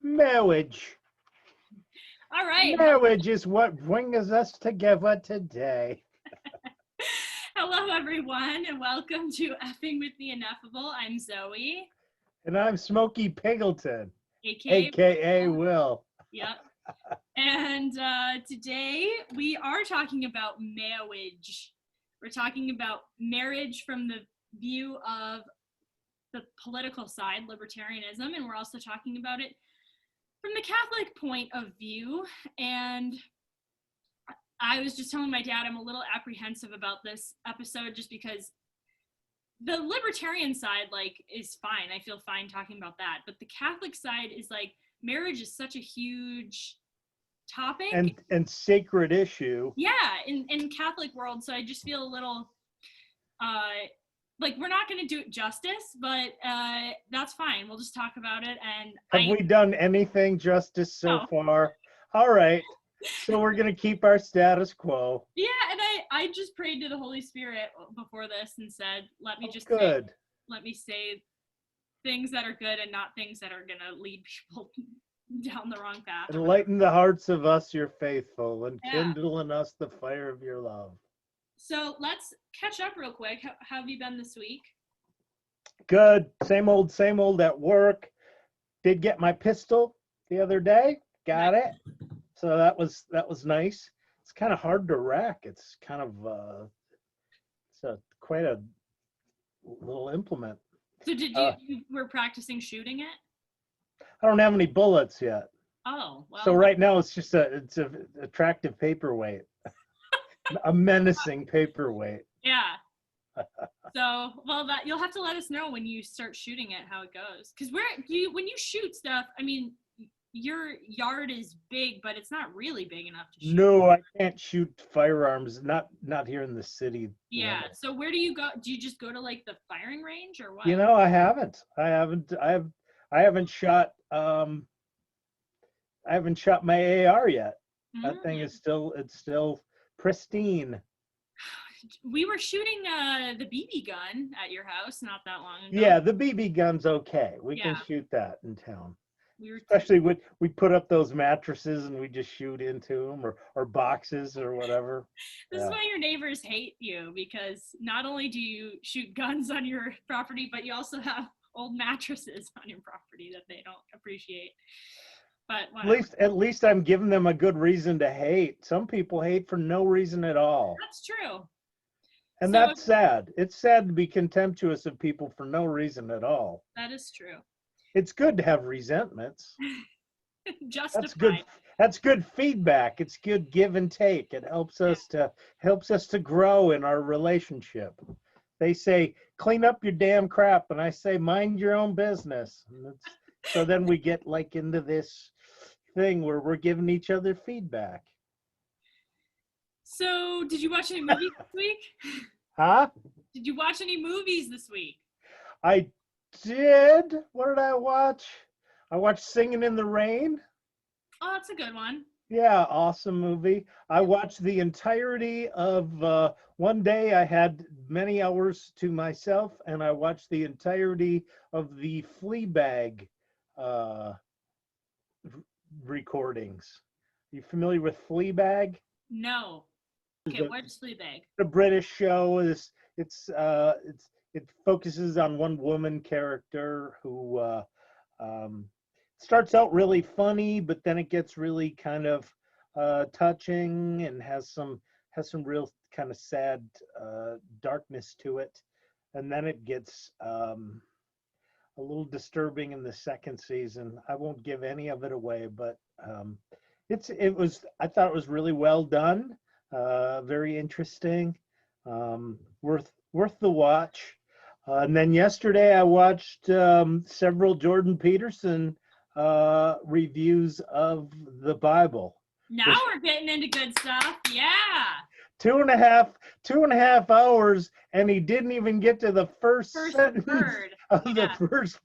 Marriage. All right. Marriage is what brings us together today. Hello, everyone, and welcome to Effing with the Ineffable. I'm Zoe, And I'm Smokey Pingleton, aka aka Will. Yep. And today we are talking about marriage. We're talking about marriage from the view of the political side, libertarianism, and we're also talking about it from the Catholic point of view. And I was just telling my dad I'm a little apprehensive about this episode just because the libertarian side, is fine. I feel fine talking about that. But the Catholic side is marriage is such a huge topic. And sacred issue. Yeah, in Catholic world. So I just feel a little, we're not going to do it justice, but that's fine. We'll just talk about it. And Have we done anything justice so far? All right. So we're going to keep our status quo. Yeah, and I just prayed to the Holy Spirit before this and said, let me say things that are good and not things that are going to lead people down the wrong path. Enlighten the hearts of us, your faithful, and kindle in us the fire of your love. So let's catch up real quick. How have you been this week? Good. Same old at work. Did get my pistol the other day. Got it. So that was nice. It's kind of hard to rack. It's kind of quite a little implement. So you were practicing shooting it? I don't have any bullets yet. Oh, well. So right now it's just it's an attractive paperweight. A menacing paperweight. Yeah. So, that you'll have to let us know when you start shooting it how it goes. Because when you shoot stuff, I mean, your yard is big, but it's not really big enough to shoot. No, I can't shoot firearms. Not here in the city. Yeah. So where do you go? Do you just go to the firing range or what? I haven't. I haven't shot. I haven't shot my AR yet. Mm-hmm. That thing is still pristine. We were shooting the BB gun at your house not that long ago. Yeah, the BB gun's okay. We can shoot that in town. Especially when we put up those mattresses and we just shoot into them or boxes or whatever. This is why your neighbors hate you, because not only do you shoot guns on your property, but you also have old mattresses on your property that they don't appreciate. But at least I'm giving them a good reason to hate. Some people hate for no reason at all. That's true. And that's sad. It's sad to be contemptuous of people for no reason at all. That is true. It's good to have resentments. Justified. That's good feedback. It's good give and take. It helps us to grow in our relationship. They say, clean up your damn crap, and I say, mind your own business. So then we get into this thing where we're giving each other feedback. So, did you watch any movies this week? Huh? Did you watch any movies this week? I did. What did I watch? I watched Singing in the Rain. Oh, that's a good one. Yeah, awesome movie. I watched the entirety of one day. I had many hours to myself, and I watched the entirety of the Fleabag recordings. Are you familiar with Fleabag? No. Okay, where's Fleabag? The British show it focuses on one woman character who starts out really funny, but then it gets really kind of touching and has some real kind of sad darkness to it, and then it gets a little disturbing in the second season. I won't give any of it away, but I thought it was really well done, very interesting, worth the watch. And then yesterday I watched several Jordan Peterson reviews of the Bible. Now we're getting into good stuff. Yeah. 2.5 hours, and he didn't even get to the first sentence word the first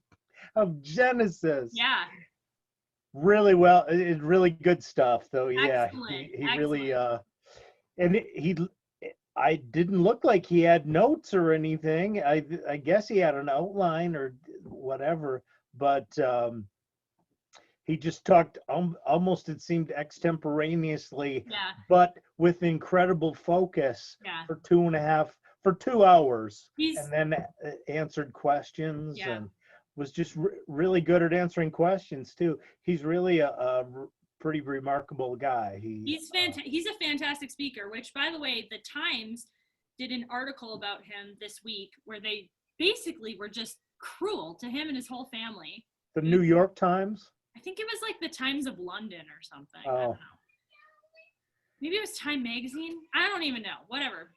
of Genesis. Yeah. Really well. It's really good stuff, though. Yeah. Excellent. He really and I didn't look like he had notes or anything. I guess he had an outline or whatever, but He just talked almost, it seemed, extemporaneously, Yeah, but with incredible focus yeah. for 2 hours, He's and then answered questions yeah. and was just really good at answering questions too. He's really a pretty remarkable guy. He's a fantastic speaker, which, by the way, the Times did an article about him this week where they basically were just cruel to him and his whole family. The New York Times? I think it was like the Times of London or something. I Oh. don't know. Maybe it was Time Magazine. I don't even know. Whatever.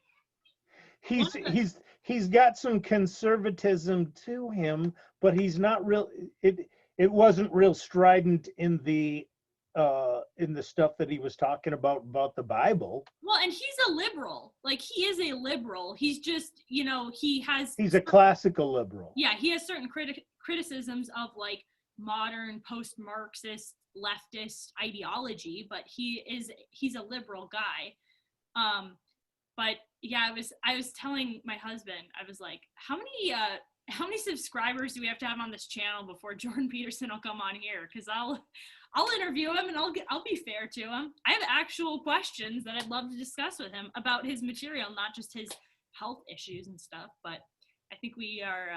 He's got some conservatism to him, but he's not real. It wasn't real strident in the stuff that he was talking about the Bible. Well, and he's a liberal. Like, he is a liberal. He's just, He's a classical liberal. Yeah, he has certain criticisms of like modern post-Marxist leftist ideology, but he's a liberal guy. But yeah, I was telling my husband, I was like, how many subscribers do we have to have on this channel before Jordan Peterson will come on here? Because I'll interview him and I'll be fair to him. I have actual questions that I'd love to discuss with him about his material, not just his health issues and stuff. But I think we are.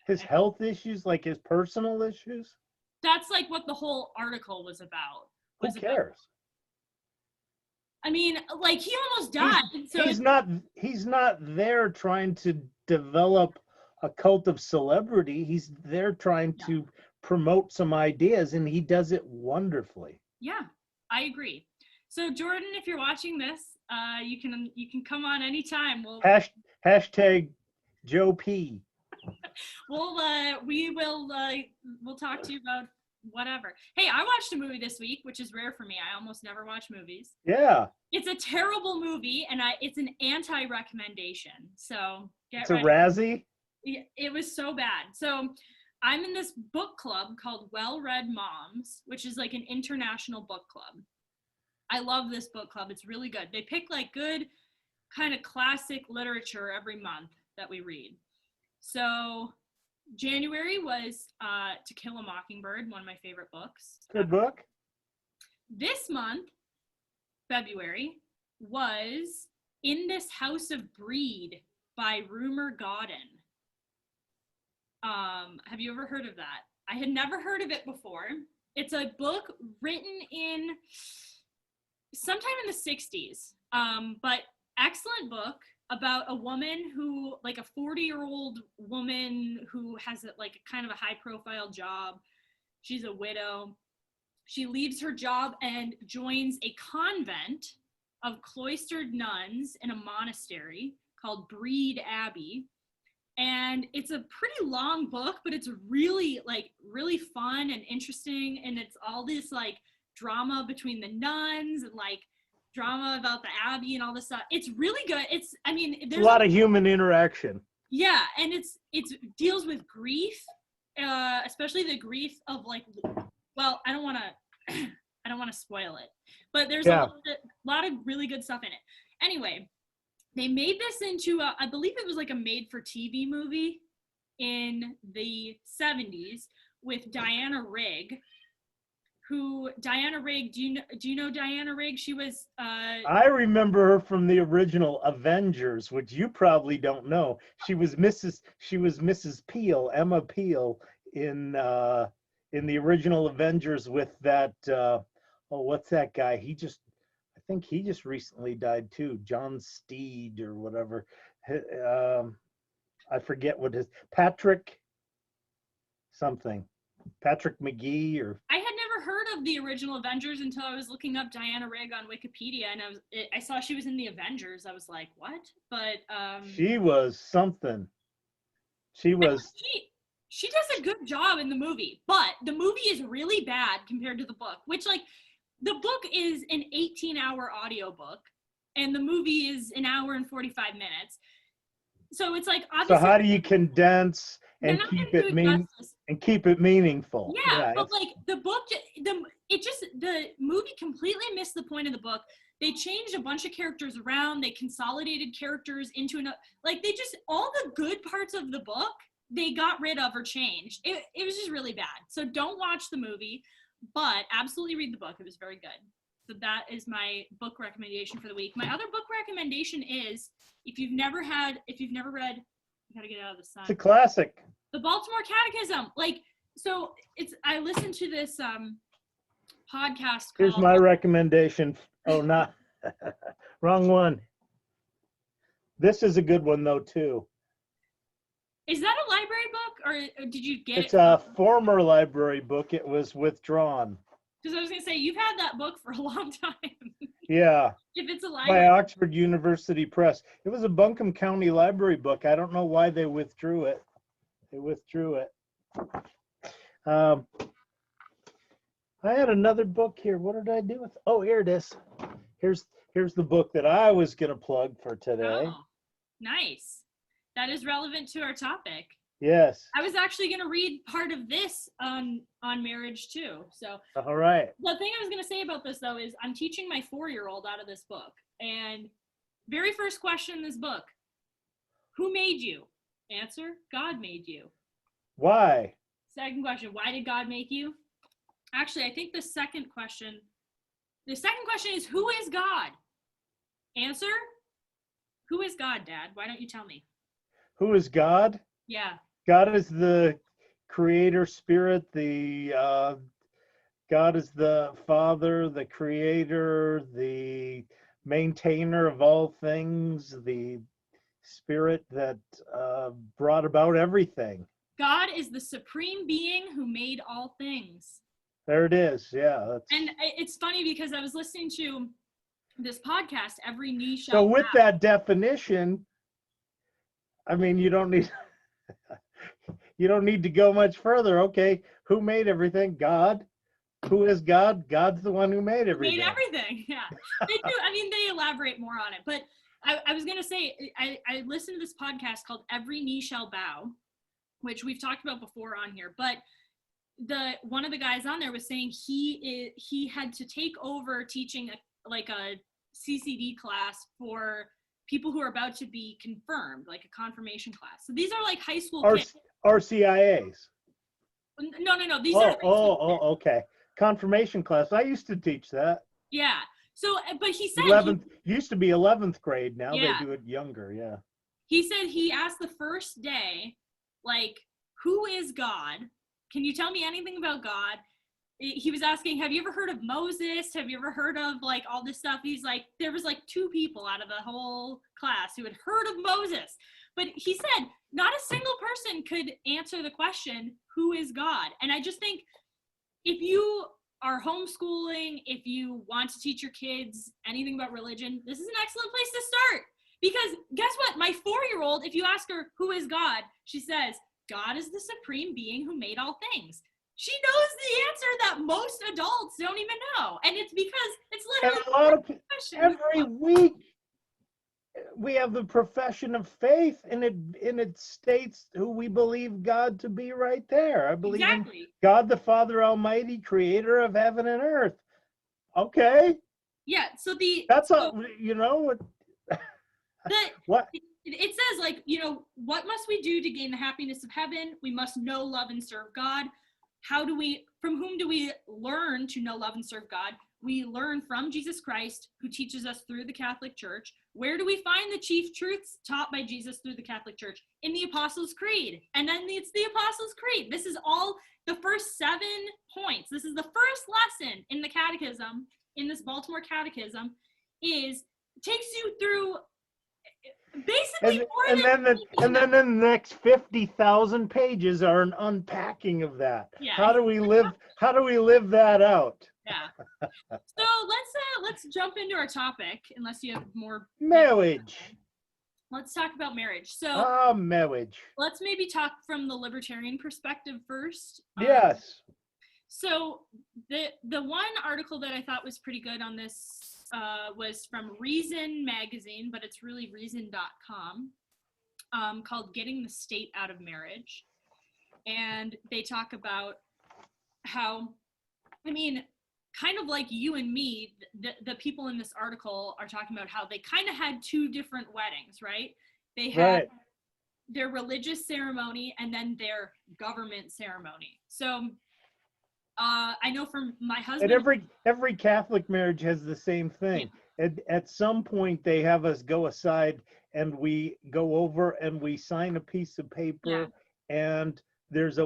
His health issues, like his personal issues? That's like what the whole article was about. Who cares? I mean, like, he almost died. He's not there trying to develop a cult of celebrity. He's there trying to promote some ideas, and he does it wonderfully. Yeah, I agree. So Jordan, if you're watching this, you can come on anytime. We'll hashtag Joe P. We'll talk to you about whatever. Hey, I watched a movie this week, which is rare for me. I almost never watch movies. Yeah. It's a terrible movie, and it's an anti-recommendation. So it's ready. A Razzie? It was so bad. So I'm in this book club called Well Read Moms, which is like an international book club. I love this book club. It's really good. They pick like good kind of classic literature every month that we read. So January was To Kill a Mockingbird, one of my favorite books. Good book. This month, February, was In This House of Breed by Rumer Godden. Have you ever heard of that? I had never heard of it before. It's a book written in sometime in the 60s, but excellent book about a woman who, like a 40-year-old woman who has like kind of a high-profile job. She's a widow. She leaves her job and joins a convent of cloistered nuns in a monastery called Breed Abbey. And it's a pretty long book, but it's really fun and interesting. And it's all this like drama between the nuns and like drama about the abbey and all this stuff. It's really good. There's a lot of human interaction. Yeah, and it deals with grief, especially the grief of like, well, I don't want to spoil it, but there's a lot of really good stuff in it. Anyway, they made this into I believe it was like a made-for-TV movie in the 70s with Diana Rigg. Diana Rigg, do you know Diana Rigg? She was I remember her from the original Avengers, which you probably don't know. She was Mrs. Peel, Emma Peel in the original Avengers with that what's that guy? I think he just recently died too. John Steed or whatever. I forget what his Patrick McGee or. I had never heard of the original Avengers until I was looking up Diana Rigg on Wikipedia, and I saw she was in the Avengers. I was like, what? But she was something. She was. She does a good job in the movie, but the movie is really bad compared to the book, which like the book is an 18-hour audiobook and the movie is an hour and 45 minutes. So it's like obviously. So how do you condense and keep it meaningful? Yeah, but like the book, the movie completely missed the point of the book. They changed a bunch of characters around. They consolidated characters into all the good parts of the book they got rid of or changed. It was just really bad. So don't watch the movie. but absolutely read the book. It was very good. So that is my book recommendation for the week. My other book recommendation is, if you've never read, you gotta get out of the sun. It's a classic. The Baltimore Catechism. I listened to this podcast called... Here's my recommendation. Oh, not wrong one. This is a good one though too. Is that a library book, or did you get it? It's a former library book. It was withdrawn. Because I was going to say, you've had that book for a long time. Yeah. If it's a library. By Oxford University Press. It was a Buncombe County library book. I don't know why they withdrew it. They withdrew it. I had another book here. What did I do with? Oh, here it is. Here's the book that I was going to plug for today. Oh, nice. That is relevant to our topic. Yes. I was actually going to read part of this on marriage too. So, all right. The thing I was going to say about this though is I'm teaching my 4-year-old out of this book, and very first question in this book: who made you? Answer: God made you. Why? Second question: why did God make you? Actually, I think the second question is, who is God? Answer: who is God, Dad? Why don't you tell me? Who is God? Yeah. God is the creator spirit. God is the Father, the creator, the maintainer of all things, the spirit that brought about everything. God is the supreme being who made all things. There it is. Yeah. And it's funny because I was listening to this podcast, Every Knee Shall So with Bow. that definition, I mean, you don't need to go much further. Okay, who made everything? God. Who is God? God's the one who made everything. Made everything, yeah. They do. I mean, they elaborate more on it. But I was going to say, I listened to this podcast called Every Knee Shall Bow, which we've talked about before on here. But one of the guys on there was saying he had to take over teaching a CCD class for people who are about to be confirmed, like a confirmation class. So these are like high school kids. RCIAs. No. These are. Okay. Confirmation class. I used to teach that. Yeah. So, but he said 11th used to be 11th grade. Now Yeah. they do it younger. Yeah. He said he asked the first day, like, who is God? Can you tell me anything about God? He was asking, have you ever heard of Moses? Have you ever heard of like all this stuff? He's like, there was like 2 people out of the whole class who had heard of Moses. But he said not a single person could answer the question, who is God? And I just think if you are homeschooling, if you want to teach your kids anything about religion, this is an excellent place to start. Because guess what? My 4-year-old, if you ask her, who is God? She says, God is the supreme being who made all things. She knows the answer that most adults don't even know. And it's because it's literally And a lot of every week we have the profession of faith, and it states who we believe God to be right there. I believe in God the Father Almighty, creator of heaven and earth. Okay. Yeah, that's all, you know what it says, like, you know, what must we do to gain the happiness of heaven? We must know, love, and serve God. From whom do we learn to know, love, and serve God? We learn from Jesus Christ, who teaches us through the Catholic Church. Where do we find the chief truths taught by Jesus through the Catholic Church? In the Apostles' Creed. And then it's the Apostles' Creed. This is all the first 7 points. This is the first lesson in the catechism, in this Baltimore Catechism, takes you through basically and then the next 50,000 pages are an unpacking of that. Yeah. How do we live that out? Yeah. So let's jump into our topic, unless you have more. Marriage. Let's talk about marriage. So marriage. Let's maybe talk from the libertarian perspective first. Yes. So the one article that I thought was pretty good on this was from Reason magazine, but it's really reason.com, called Getting the State Out of Marriage. And they talk about how, I mean, kind of like you and me, the people in this article are talking about how they kind of had 2 different weddings, right? They had their religious ceremony and then their government ceremony. So I know from my And husband. every Catholic marriage has the same thing. At some point, they have us go aside and we go over and we sign a piece of paper, and there's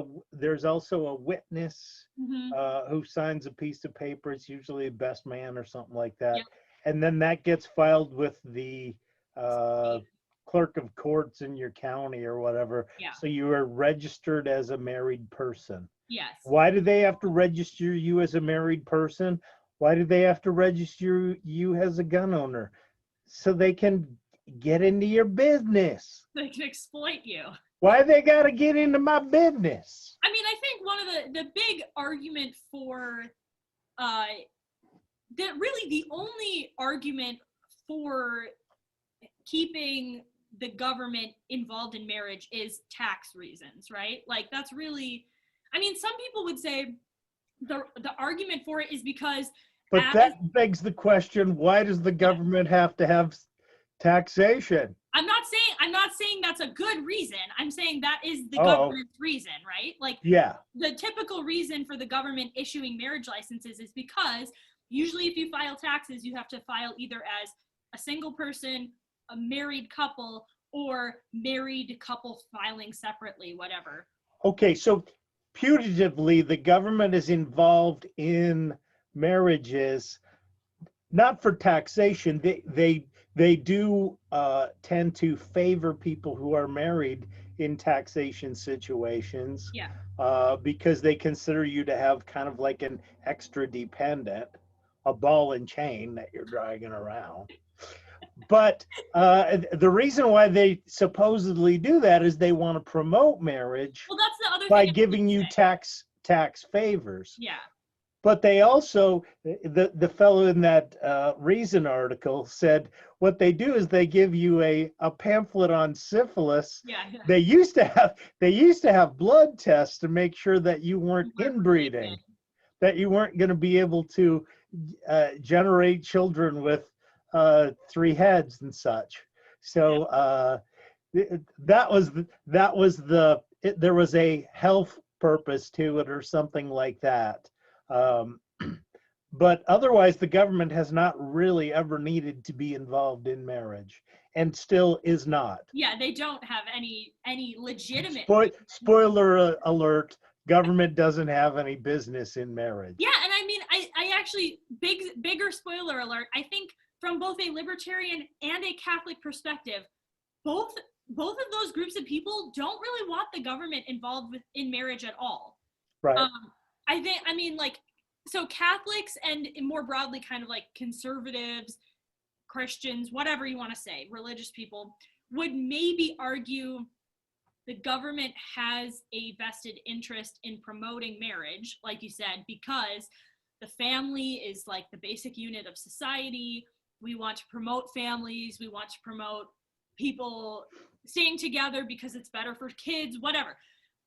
also a witness Mhm. who signs a piece of paper. It's usually a best man or something like that, Yep. and then that gets filed with the clerk of courts in your county or whatever. Yeah. So you are registered as a married person. Yes. Why do they have to register you as a married person? Why do they have to register you as a gun owner? So they can get into your business. They can exploit you. Why they got to get into my business? I mean, I think one of the big argument for that really the only argument for keeping the government involved in marriage is tax reasons, right? Like that's really, I mean, some people would say the argument for it is because But that begs the question, why does the government have to have taxation? I'm not saying that's a good reason. I'm saying that is the government's reason, right? Like the typical reason for the government issuing marriage licenses is because usually if you file taxes, you have to file either as a single person, a married couple, or married couple filing separately, whatever. Okay, so putatively, the government is involved in marriages, not for taxation. They do tend to favor people who are married in taxation situations, because they consider you to have kind of like an extra dependent, a ball and chain that you're dragging around. But the reason why they supposedly do that is they want to promote marriage by giving you tax favors. Yeah. But they also, the fellow in that Reason article said, what they do is they give you a pamphlet on syphilis. Yeah. They used to have blood tests to make sure that you weren't inbreeding, that you weren't going to be able to generate children with 3 heads and such. So there was a health purpose to it or something like that. But otherwise, the government has not really ever needed to be involved in marriage, and still is not. Yeah, they don't have any legitimate. Spoiler alert: government doesn't have any business in marriage. Yeah, and I mean, I actually bigger spoiler alert. I think from both a libertarian and a Catholic perspective, both of those groups of people don't really want the government involved in marriage at all. Right. I mean, like, so Catholics and more broadly kind of like conservatives, Christians, whatever you want to say, religious people, would maybe argue the government has a vested interest in promoting marriage, like you said, because the family is like the basic unit of society. We want to promote families. We want to promote people staying together because it's better for kids, whatever.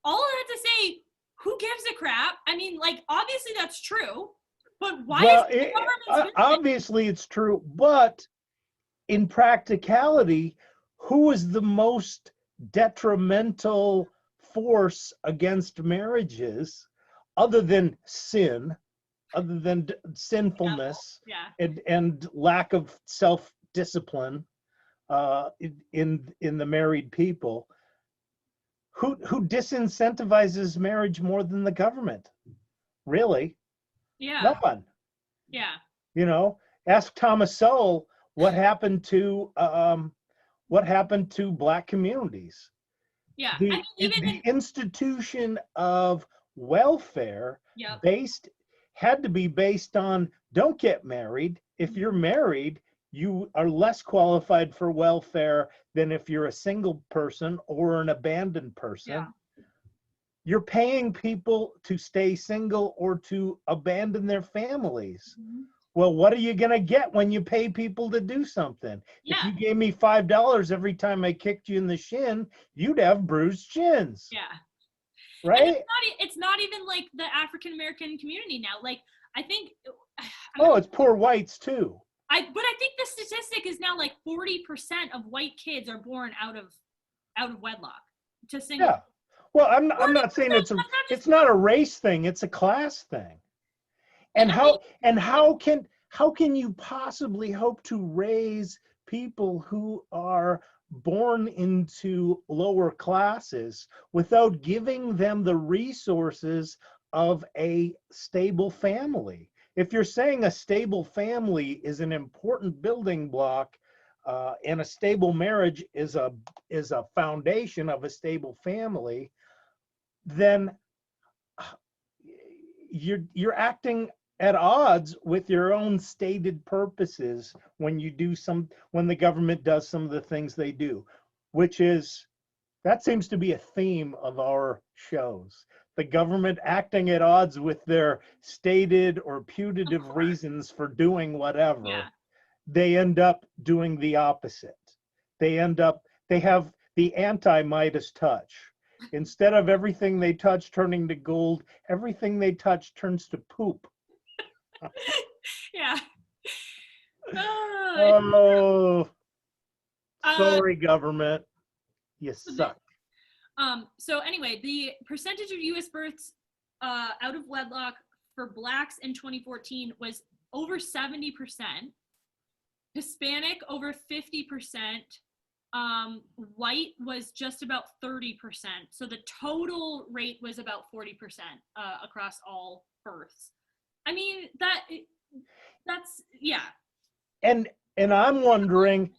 All of that to say, who gives a crap? I mean, like, obviously that's true, but why is the government? Obviously it's true, but in practicality, who is the most detrimental force against marriages other than sin, other than sinfulness and lack of self-discipline in the married people? Who disincentivizes marriage more than the government? Really? Yeah. No one. Yeah. You know, ask Thomas Sowell what happened to Black communities. Yeah. The institution of welfare had to be based on, don't get married. If you're married, you are less qualified for welfare than if you're a single person or an abandoned person. Yeah. You're paying people to stay single or to abandon their families. Mm-hmm. Well, what are you going to get when you pay people to do something? Yeah. If you gave me $5 every time I kicked you in the shin, you'd have bruised shins. Yeah. Right? It's not even like the African American community now. Like, I think. It's poor whites too. But I think the statistic is now like 40% of white kids are born out of wedlock to single. Yeah. Well, I'm not saying that's not just it's not a race thing, it's a class thing. And I mean, how can you possibly hope to raise people who are born into lower classes without giving them the resources of a stable family? If you're saying a stable family is an important building block, and a stable marriage is a foundation of a stable family, then you're acting at odds with your own stated purposes when when the government does some of the things they do, which is, that seems to be a theme of our shows. The government acting at odds with their stated or of putative course. reasons for doing whatever. Yeah. They end up doing the opposite. They have the anti-Midas touch. Instead of everything they touch turning to gold, everything they touch turns to poop. Yeah. Oh, Uh, sorry, government. You so the, suck. so anyway, the percentage of U.S. births out of wedlock for blacks in 2014 was over 70%, Hispanic over 50%, white was just about 30%. So the total rate was about 40% across all births. I mean, that's yeah. And I'm wondering,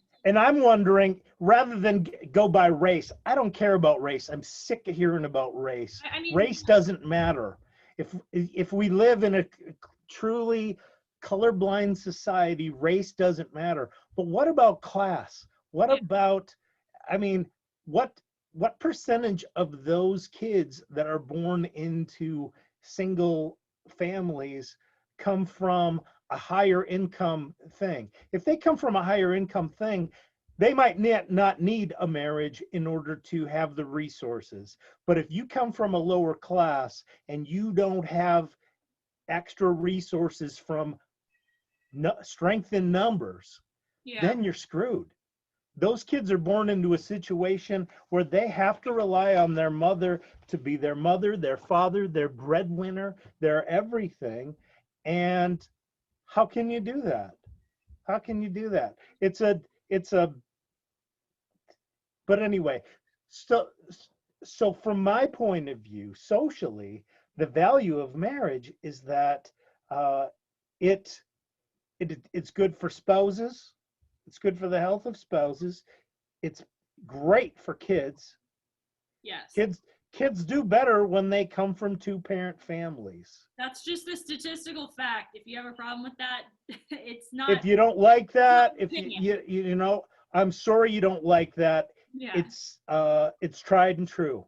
rather than go by race, I don't care about race. I'm sick of hearing about race. I mean, Race doesn't matter. If we live in a truly colorblind society, race doesn't matter. But what about class? What yeah, about, I mean, what percentage of those kids that are born into single families come from a higher income thing? If they come from a higher income thing, they might not need a marriage in order to have the resources. But if you come from a lower class and you don't have extra resources from strength in numbers, yeah, then you're screwed. Those kids are born into a situation where they have to rely on their mother to be their mother, their father, their breadwinner, their everything. And how can you do that? How can you do that? But anyway, so from my point of view, socially, the value of marriage is that uh, it it's good for spouses. It's good for the health of spouses. It's great for kids. yes. Kids do better when they come from two-parent families. That's just a statistical fact. If you have a problem with that, it's not If you don't like that, an if opinion. you know, I'm sorry you don't like that. Yeah, It's tried and true.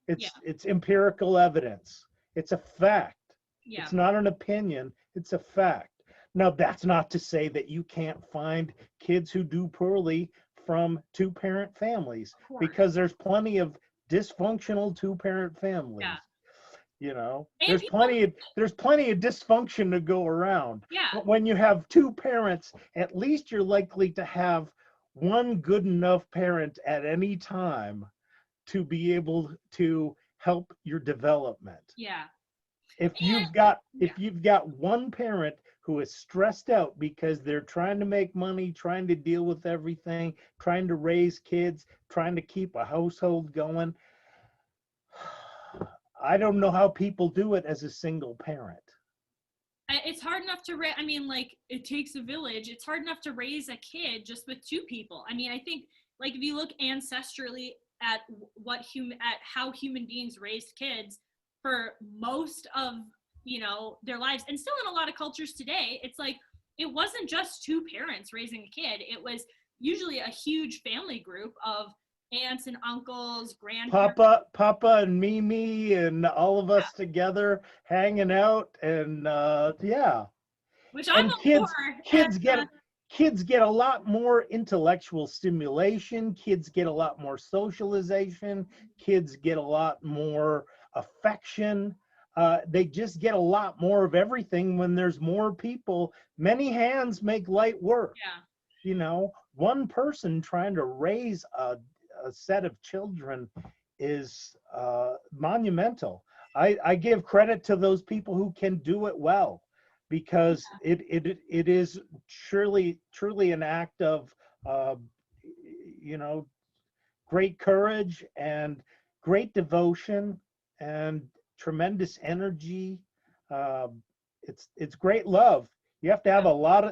yeah, It's empirical evidence. It's a fact. yeah. It's not an opinion, it's a fact. Now, that's not to say that you can't find kids who do poorly from two-parent families, Of course. because there's plenty of dysfunctional two-parent Yeah. families. You know, And people, there's plenty of dysfunction to go around. yeah, But when you have two parents, at least you're likely to have one good enough parent at any time to be able to help your development. yeah, If and you've got one parent who is stressed out because they're trying to make money, trying to deal with everything, trying to raise kids, trying to keep a household going, I don't know how people do it as a single parent. it's hard enough to raise. I mean, like, it takes a village. It's hard enough to raise a kid just with two people. I mean, I think, like, if you look ancestrally at how human beings raised kids for most of their lives, and still in a lot of cultures today, it's like it wasn't just two parents raising a kid. It was usually a huge family group of aunts and uncles, grandparents. Papa and Mimi and all of us together hanging out, and yeah. Which I'm And all for. kids And, get kids get a lot more intellectual stimulation, kids get a lot more socialization, kids get a lot more affection. They just get a lot more of everything when there's more people. Many hands make light work. yeah, You know, one person trying to raise a set of children is monumental. I give credit to those people who can do it well, because it is truly an act of uh, you know, great courage and great devotion and tremendous energy. Um, it's great love. You have to have a lot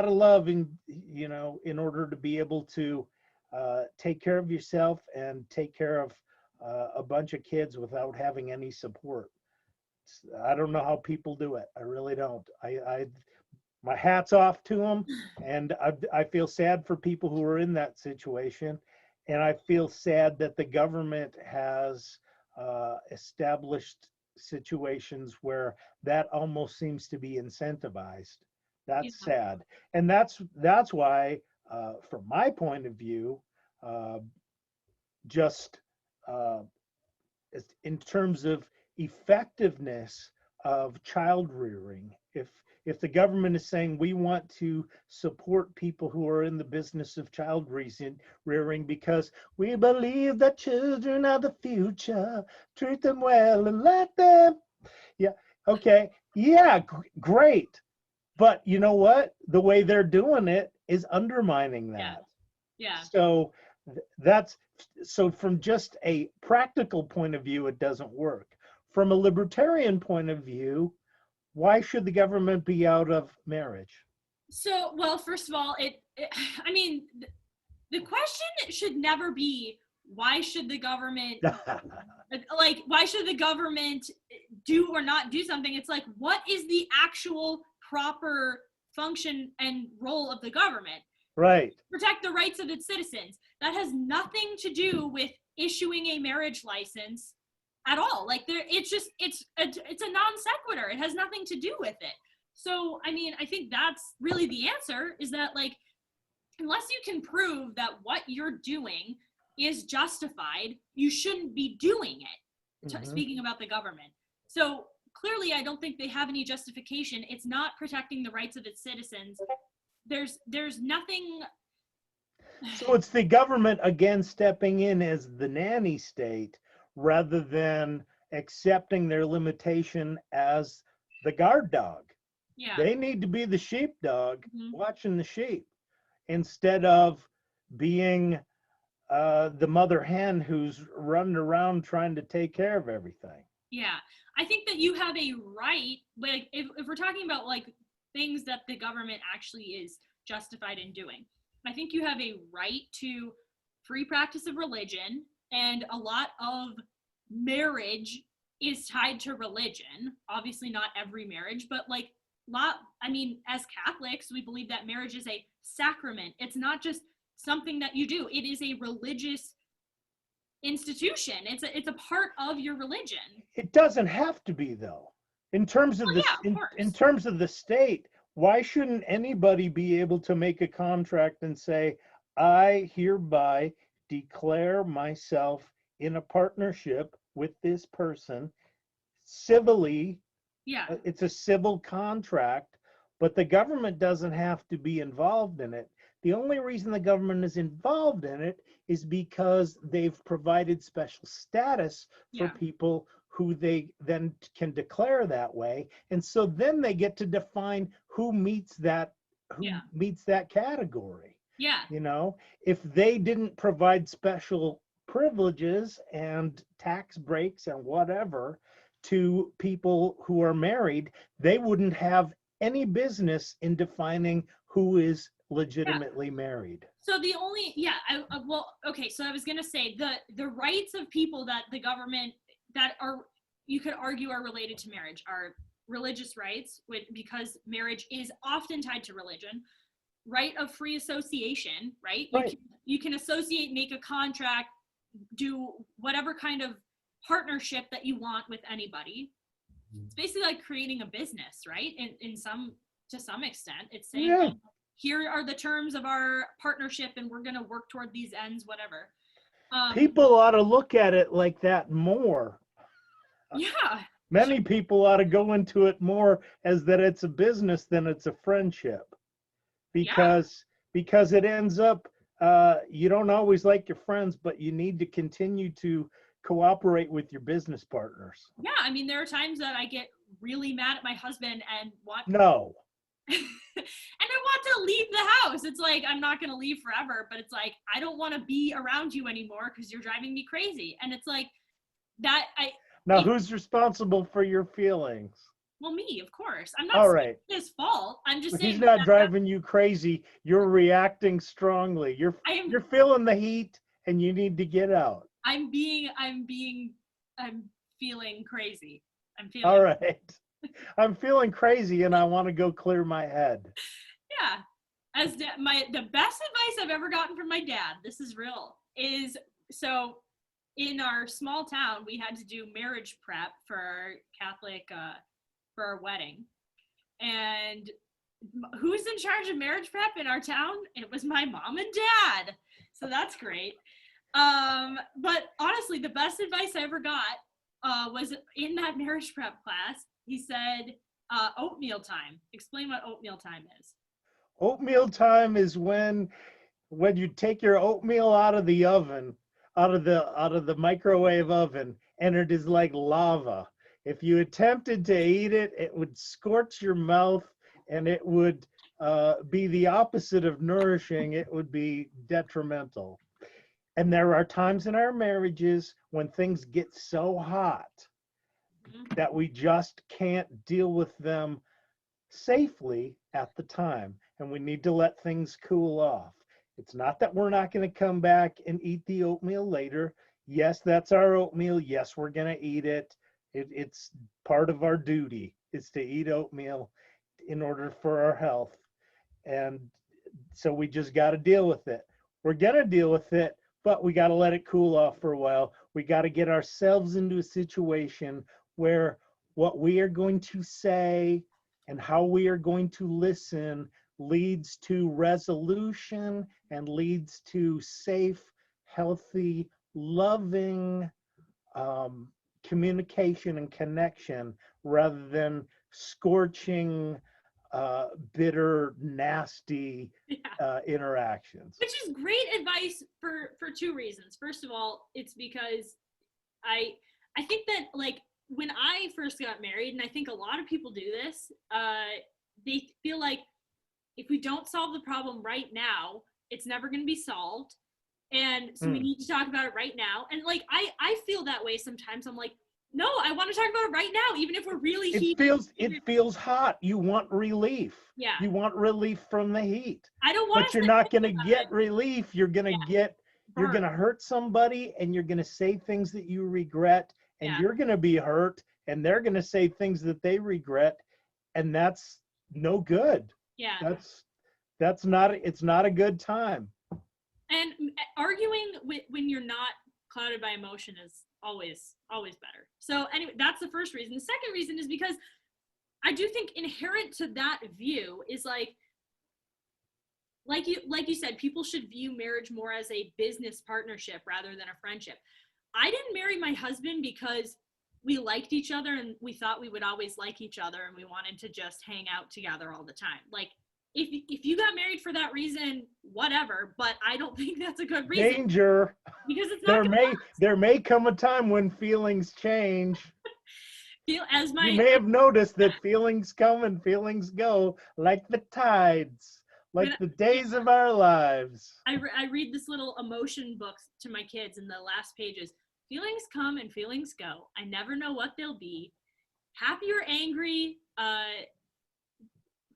of love in order to be able to take care of yourself and take care of a bunch of kids without having any support. I don't know how people do it. I really don't. My hat's off to them, and I feel sad for people who are in that situation, and I feel sad that the government has established situations where that almost seems to be incentivized. That's Yeah. sad, and that's why, from my point of view, uh, just uh, in terms of effectiveness of child rearing, if the government is saying we want to support people who are in the business of child rearing because we believe that children are the future, treat them well and let them, yeah, okay, yeah, great, but you know what, the way they're doing it is undermining Yeah. that. Yeah. So that's so from just a practical point of view, it doesn't work. From a libertarian point of view, why should the government be out of marriage? So, well, first of all, I mean, the question should never be why should the government why should the government do or not do something. It's like, what is the actual proper function and role of the government? Right. Protect the rights of its citizens. That has nothing to do with issuing a marriage license at all. Like, it's a non sequitur. It has nothing to do with it. So, I mean, I think that's really the answer, is that, like, unless you can prove that what you're doing is justified, you shouldn't be doing it. Mm-hmm. Speaking about the government. So clearly, I don't think they have any justification. It's not protecting the rights of its citizens. There's nothing. So it's the government again stepping in as the nanny state rather than accepting their limitation as the guard dog. Yeah. They need to be the sheepdog, Mhm. watching the sheep, instead of being the mother hen who's running around trying to take care of everything. Yeah. I think that you have a right, like, if we're talking about, like, things that the government actually is justified in doing, I think you have a right to free practice of religion, and a lot of marriage is tied to religion. Obviously not every marriage, but, like, as Catholics, we believe that marriage is a sacrament. It's not just something that you do. It is a religious institution. It's a part of your religion. It doesn't have to be, though. In terms of in terms of the state, why shouldn't anybody be able to make a contract and say, I hereby declare myself in a partnership with this person civilly? Yeah. It's a civil contract, but the government doesn't have to be involved in it. The only reason the government is involved in it is because they've provided special status for people who they then can declare that way. And so then they get to define who meets that category. Yeah. You know, if they didn't provide special privileges and tax breaks and whatever to people who are married, they wouldn't have any business in defining who is legitimately married. So the only, so I was gonna say the rights of people that the government, that are, you could argue, are related to marriage, are religious rights, because marriage is often tied to religion. Right of free association, right? You can associate, make a contract, do whatever kind of partnership that you want with anybody. It's basically like creating a business, right? To some extent, it's saying, like, here are the terms of our partnership, and we're going to work toward these ends, whatever. People ought to look at it like that more. Yeah. Many people ought to go into it more as that it's a business than it's a friendship, because it ends up you don't always like your friends, but you need to continue to cooperate with your business partners. Yeah, I mean, there are times that I get really mad at my husband and want No. and I want to leave the house. It's like, I'm not going to leave forever, but it's like, I don't want to be around you anymore because you're driving me crazy. And it's like that. Now, who's responsible for your feelings? Well, me, of course. I'm not All saying right. it's his fault. I'm just But saying he's not that driving you crazy. You're reacting strongly. You're feeling the heat, and you need to get out. I'm feeling crazy. All right. I'm feeling crazy, and I want to go clear my head. Yeah. As the best advice I've ever gotten from my dad, this is real, is so in our small town, we had to do marriage prep for our Catholic, for our wedding. And who's in charge of marriage prep in our town? It was my mom and dad. So that's great. But honestly, the best advice I ever got was in that marriage prep class. He said, oatmeal time. Explain what oatmeal time is. Oatmeal time is when you take your oatmeal out of the oven, out of the microwave oven, and it is like lava. If you attempted to eat it, it would scorch your mouth, and it would be the opposite of nourishing. It would be detrimental. And there are times in our marriages when things get so hot that we just can't deal with them safely at the time, and we need to let things cool off. It's not that we're not going to come back and eat the oatmeal later. Yes, that's our oatmeal. Yes, we're going to eat it. It's part of our duty is to eat oatmeal in order for our health. And so we just got to deal with it. We're going to deal with it, but we got to let it cool off for a while. We got to get ourselves into a situation where what we are going to say and how we are going to listen leads to resolution and leads to safe, healthy, loving communication and connection rather than scorching, bitter, nasty interactions. Which is great advice for two reasons. First of all, it's because I think that, like, when I first got married, and I think a lot of people do this, they feel like if we don't solve the problem right now, it's never going to be solved. And so we need to talk about it right now. And like, I feel that way sometimes. I'm like, no, I want to talk about it right now, even if we're really heated. It feels hot. You want relief. Yeah. You want relief from the heat. I don't want But you're not going to get relief. You're going to you're going to hurt somebody, and you're going to say things that you regret, and you're going to be hurt, and they're going to say things that they regret, and that's no good. Yeah. It's not a good time. And arguing when you're not clouded by emotion is always better. So anyway, that's the first reason. The second reason is because I do think inherent to that view is like you said, people should view marriage more as a business partnership rather than a friendship. I didn't marry my husband because we liked each other and we thought we would always like each other and we wanted to just hang out together all the time. Like, if you got married for that reason, whatever, but I don't think that's a good reason. Danger. Because it's not there may come a time when feelings change. You may have noticed that feelings come and feelings go like the tides, like the days of our lives. I read this little emotion book to my kids, and the last page is, feelings come and feelings go. I never know what they'll be. Happy or angry,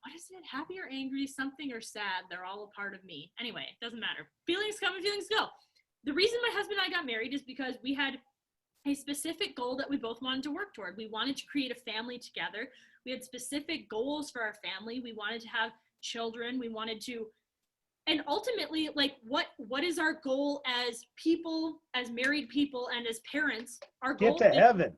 what is it? Happy or angry, something or sad, they're all a part of me. Anyway, it doesn't matter. Feelings come and feelings go. The reason my husband and I got married is because we had a specific goal that we both wanted to work toward. We wanted to create a family together. We had specific goals for our family. We wanted to have children. We wanted to, and ultimately, like, what is our goal as people, as married people, and as parents? Our goal is heaven.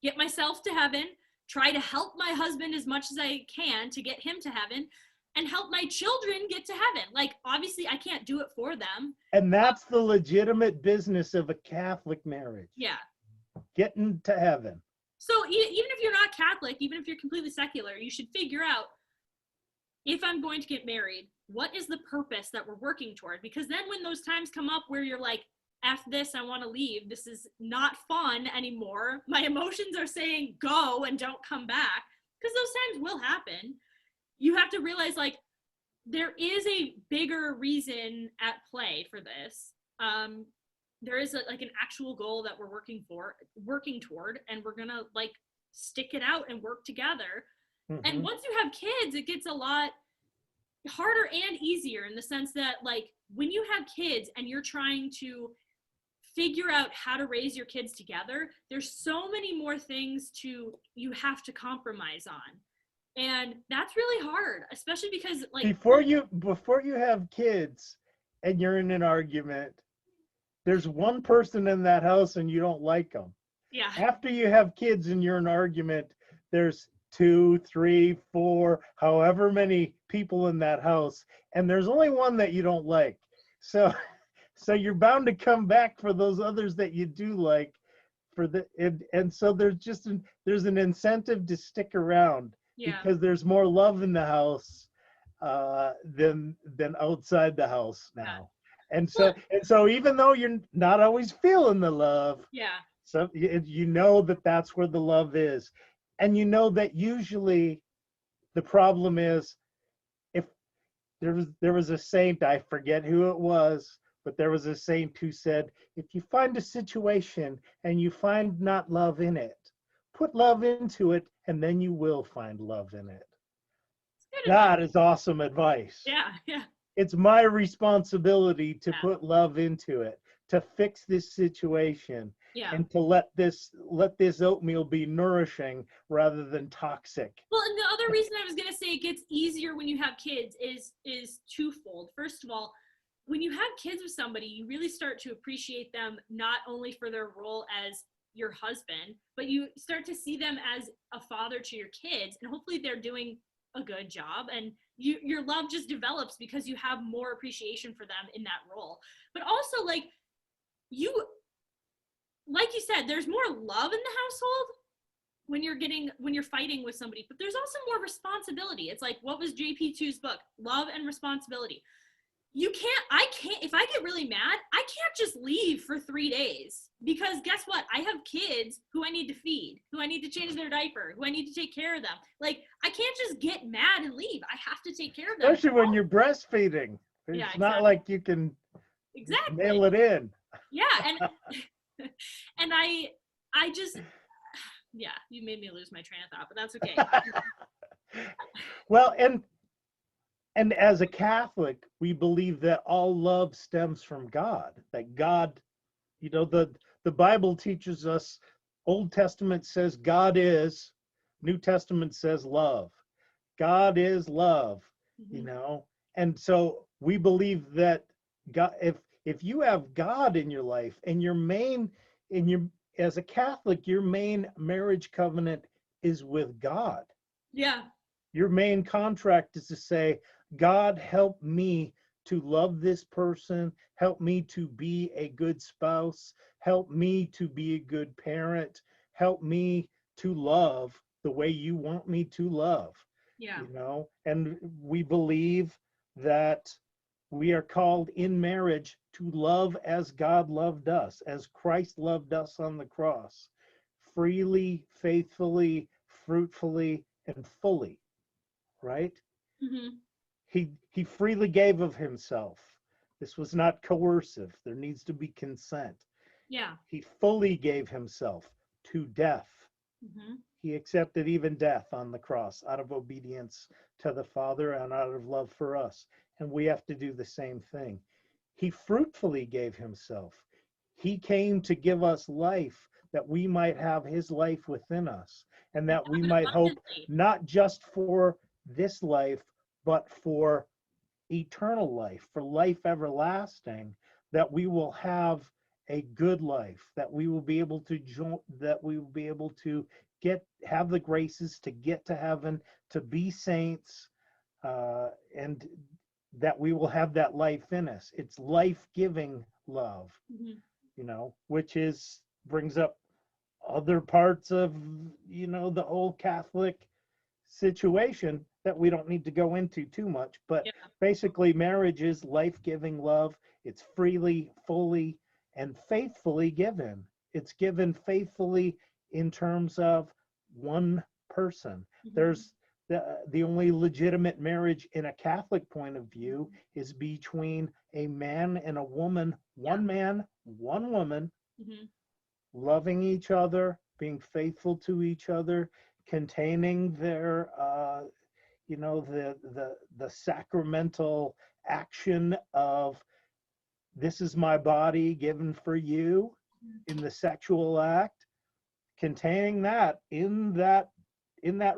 Get myself to heaven, try to help my husband as much as I can to get him to heaven, and help my children get to heaven. Like, obviously, I can't do it for them. And that's the legitimate business of a Catholic marriage. Yeah. Getting to heaven. So even if you're not Catholic, even if you're completely secular, you should figure out if I'm going to get married, what is the purpose that we're working toward? Because then when those times come up where you're like, F this, I want to leave, this is not fun anymore, my emotions are saying go and don't come back, because those times will happen. You have to realize, like, there is a bigger reason at play for this. There is like an actual goal that we're working toward, and we're gonna like stick it out and work together. Mm-hmm. And once you have kids, it gets a lot harder and easier, in the sense that, like, when you have kids and you're trying to figure out how to raise your kids together, there's so many more things you have to compromise on. And that's really hard, especially because, like, before you have kids and you're in an argument, there's one person in that house and you don't like them. Yeah. After you have kids and you're in an argument, there's 2, 3, 4, however many people in that house, and there's only one that you don't like. So you're bound to come back for those others that you do like, and so there's an incentive to stick around. Yeah. Because there's more love in the house than outside the house now. Yeah. And so even though you're not always feeling the love, yeah, so you know that's where the love is. And you know that usually the problem is, if there was a saint, I forget who it was, but there was a saint who said, if you find a situation and you find not love in it, put love into it, and then you will find love in it. That is awesome advice. Yeah, yeah. It's my responsibility to put love into it, to fix this situation, and to let this oatmeal be nourishing rather than toxic. Well, and the other reason I was going to say it gets easier when you have kids is twofold. First of all, when you have kids with somebody, you really start to appreciate them, not only for their role as your husband, but you start to see them as a father to your kids, and hopefully they're doing a good job, and your love just develops because you have more appreciation for them in that role. But also, like you said, there's more love in the household when you're fighting with somebody, but there's also more responsibility. It's like, what was JP2's book? Love and responsibility. I can't, if I get really mad, I can't just leave for 3 days, because guess what? I have kids who I need to feed, who I need to change their diaper, who I need to take care of them. Like, I can't just get mad and leave. I have to take care of them. Especially when you're breastfeeding. It's not like you can mail it in. Yeah. And, and I just, yeah, you made me lose my train of thought, but that's okay. Well, and as a Catholic, we believe that all love stems from God, that God, the Bible teaches us, Old Testament says God is, New Testament says love. God is love, mm-hmm. And so we believe that God, if you have God in your life, and as a Catholic, your main marriage covenant is with God. Yeah. Your main contract is to say, God, help me to love this person, help me to be a good spouse, help me to be a good parent, help me to love the way you want me to love. Yeah. And we believe that we are called in marriage to love as God loved us, as Christ loved us on the cross, freely, faithfully, fruitfully, and fully, right? Mm-hmm. He freely gave of himself. This was not coercive. There needs to be consent. Yeah. He fully gave himself to death. Mm-hmm. He accepted even death on the cross out of obedience to the Father and out of love for us. And we have to do the same thing. He fruitfully gave himself. He came to give us life, that we might have his life within us, and that we might hope not just for this life, but for eternal life, for life everlasting, that we will have a good life, that we will be able to have the graces to get to heaven, to be saints, and that we will have that life in us. It's life-giving love, mm-hmm. Which brings up other parts of, the old Catholic situation. that we don't need to go into too much. But Yeah. basically, marriage is life-giving love. It's freely, fully, and faithfully given. It's given faithfully in terms of one person. Mhm. There's the only legitimate marriage in a Catholic point of view is between a man and a woman, one man, one woman, Mhm. loving each other, being faithful to each other, containing their the sacramental action of this is my body given for you in the sexual act, containing that in that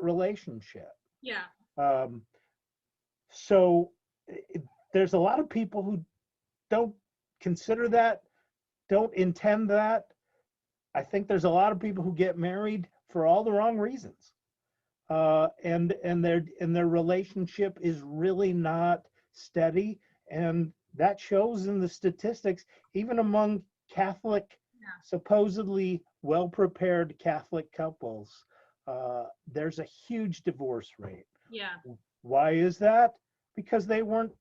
relationship. Yeah. Um, so there's a lot of people who don't consider that, don't intend that. I think there's a lot of people who get married for all the wrong reasons, and their relationship is really not steady, and that shows in the statistics, even among Catholic, supposedly well-prepared Catholic couples. There's a huge divorce rate. Yeah. Why is that? Because they weren't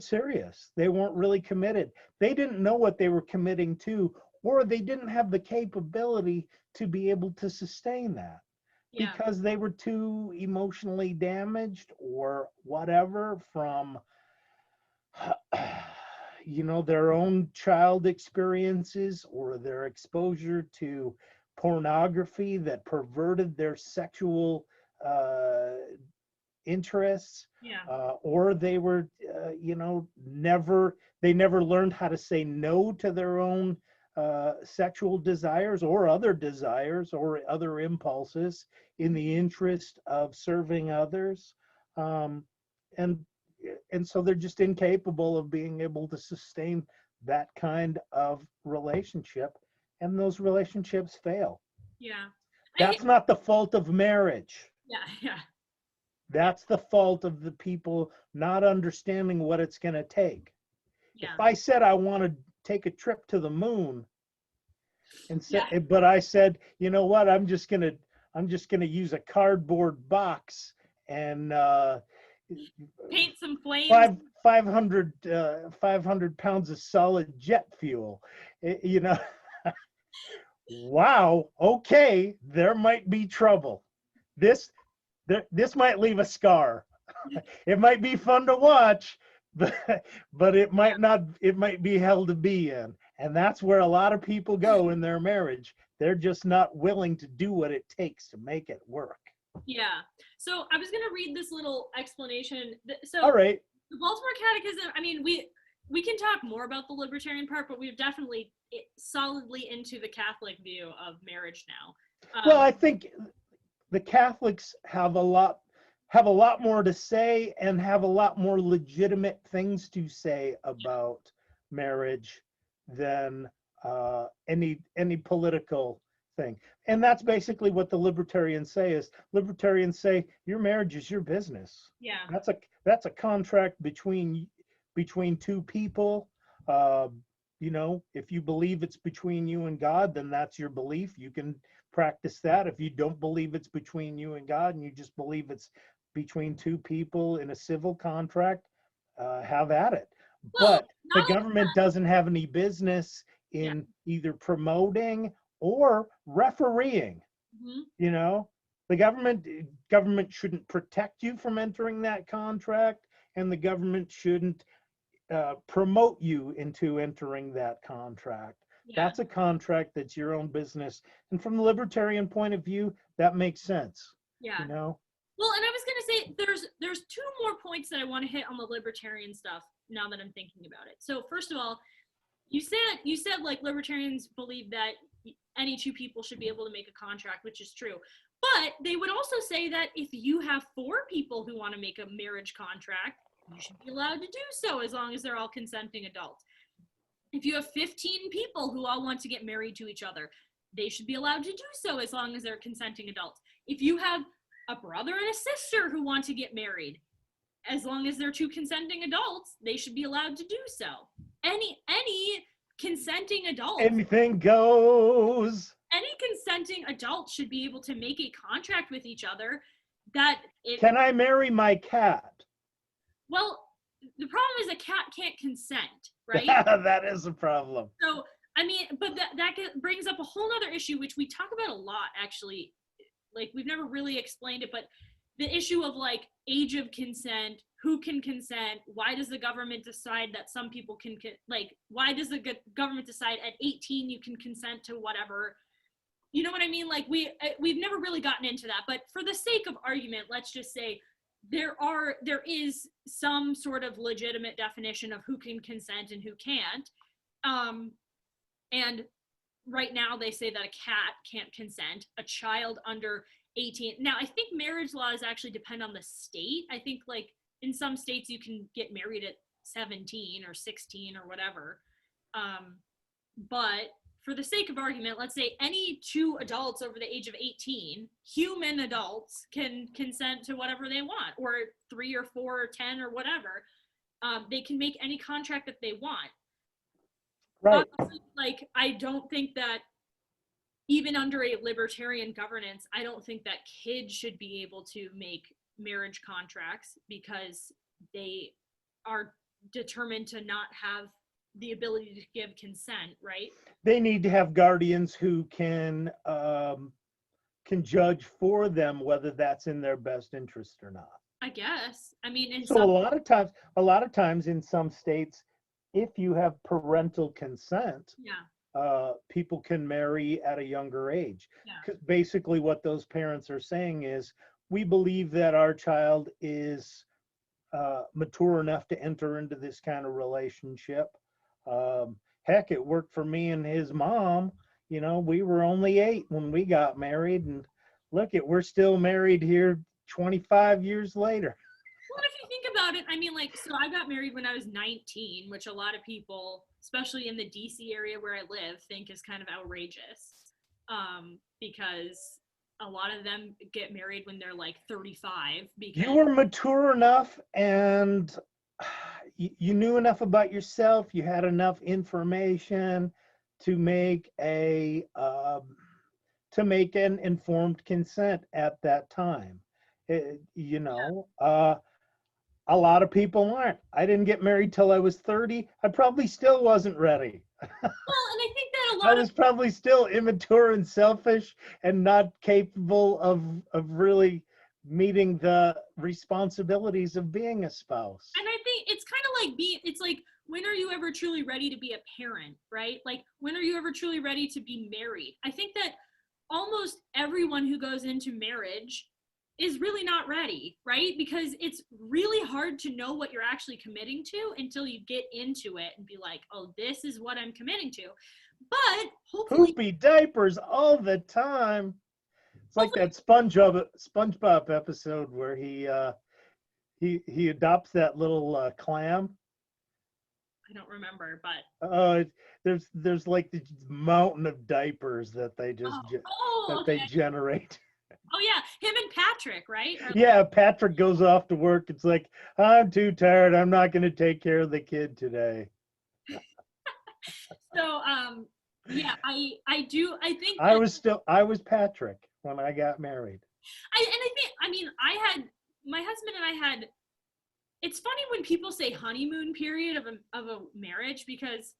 serious. They weren't really committed. They didn't know what they were committing to, or they didn't have the capability to be able to sustain that Yeah. because they were too emotionally damaged or whatever from their own child experiences or their exposure to pornography that perverted their sexual interests, Yeah. or they were never learned how to say no to their own sexual desires or other desires or other impulses in the interest of serving others, um, and and so they're just incapable of being able to sustain that kind of relationship, and those relationships fail. Yeah. That's not the fault of marriage. Yeah. Yeah. That's the fault of the people not understanding what it's going to take. If Yeah. I said I want to take a trip to the moon Yeah. but I said, you know what, I'm just going to use a cardboard box and Paint some flames. 500 pounds of solid jet fuel. You know, wow, okay, there might be trouble. This might leave a scar. It might be fun to watch, but it might be hell to be in. And that's where a lot of people go in their marriage. They're just not willing to do what it takes to make it work. Yeah. So I was going to read this little explanation. So All right. the Baltimore Catechism, I mean, we can talk more about the libertarian part, but we're definitely solidly into the Catholic view of marriage now. Well, I think the Catholics have a lot more to say and have a lot more legitimate things to say about marriage than any political thing. And that's basically what the libertarians say. Is libertarians say your marriage is your business. Yeah. That's a contract between two people. If you believe it's between you and God, then that's your belief. You can practice that. If you don't believe it's between you and God and you just believe it's between two people in a civil contract, have at it. Well, But the government doesn't have any business in either promoting or refereeing. Mm-hmm. The government shouldn't protect you from entering that contract, and the government shouldn't promote you into entering that contract. Yeah. That's a contract that's your own business. And from the libertarian point of view, that makes sense. Yeah. Well, and I was gonna say there's two more points that I want to hit on the libertarian stuff now that I'm thinking about it. So first of all, you said like libertarians believe that any two people should be able to make a contract, which is true. But they would also say that if you have four people who want to make a marriage contract, you should be allowed to do so as long as they're all consenting adults. If you have 15 people who all want to get married to each other, they should be allowed to do so as long as they're consenting adults. If you have a brother and a sister who want to get married, as long as they're two consenting adults, they should be allowed to do so. Any consenting adult. Anything goes. Any consenting adult should be able to make a contract with each other Can I marry my cat? Well, the problem is a cat can't consent, right? That is a problem. So, I mean, but brings up a whole other issue, which we talk about a lot, actually. Like, we've never really explained it, but the issue of, like, age of consent, who can consent, why does the government decide that some people can, like, why does the government decide at 18 you can consent to whatever? You know what I mean? Like, we've never really gotten into that, but for the sake of argument, let's just say there is some sort of legitimate definition of who can consent and who can't. And right now they say that a cat can't consent, a child under 18. Now, I think marriage laws actually depend on the state. I think, like, in some states you can get married at 17 or 16 or whatever. But for the sake of argument, let's say any two adults over the age of 18, human adults, can consent to whatever they want, or 3 or 4 or 10 or whatever. They can make any contract that they want. Right. Like, I don't think that even under a libertarian governance, I don't think that kids should be able to make marriage contracts because they are determined to not have the ability to give consent, right? They need to have guardians who can judge for them whether that's in their best interest or not. I guess. I mean, so a lot of times in some states, if you have parental consent, people can marry at a younger age. Because basically what those parents are saying is, we believe that our child is mature enough to enter into this kind of relationship. Heck, it worked for me and his mom. You know, we were only 8 when we got married, and look, we're still married here 25 years later. Well, if you think about it, I mean, like, so I got married when I was 19, which a lot of people, especially in the DC area where I live, think is kind of outrageous, because a lot of them get married when they're like 35. Because you were mature enough and you knew enough about yourself. You had enough information to make an informed consent at that time. A lot of people aren't. I didn't get married till I was 30. I probably still wasn't ready. Well, and I think that I was probably still immature and selfish and not capable of really meeting the responsibilities of being a spouse. And I think it's kind of like it's like, when are you ever truly ready to be a parent, right? Like, when are you ever truly ready to be married? I think that almost everyone who goes into marriage is really not ready, right? Because it's really hard to know what you're actually committing to until you get into it and be like, oh, this is what I'm committing to. But hopefully, poopy diapers all the time. It's like that SpongeBob episode where he adopts that little clam. I don't remember, but there's like this mountain of diapers that they just they generate. Oh yeah, him and Patrick, right? Yeah, Patrick goes off to work. It's like, I'm too tired. I'm not going to take care of the kid today. So yeah, I think I was Patrick when I got married. My husband and I had, it's funny when people say honeymoon period of a marriage, because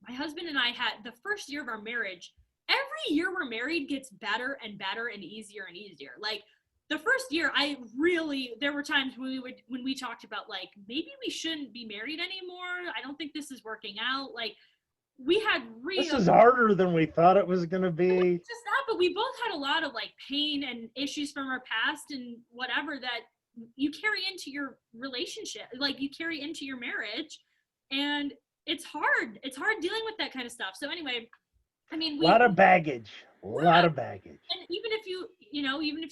my husband and I had the first year of our marriage. Every year we're married gets better and better and easier and easier. Like, the first year, there were times when we talked about, like, maybe we shouldn't be married anymore. I don't think this is working out. Like, we had this is harder than we thought it was going to be. Just that, but we both had a lot of, like, pain and issues from our past and whatever that you carry into your relationship, like, you carry into your marriage, and it's hard. It's hard dealing with that kind of stuff. So anyway, I mean, a lot of baggage. And even if you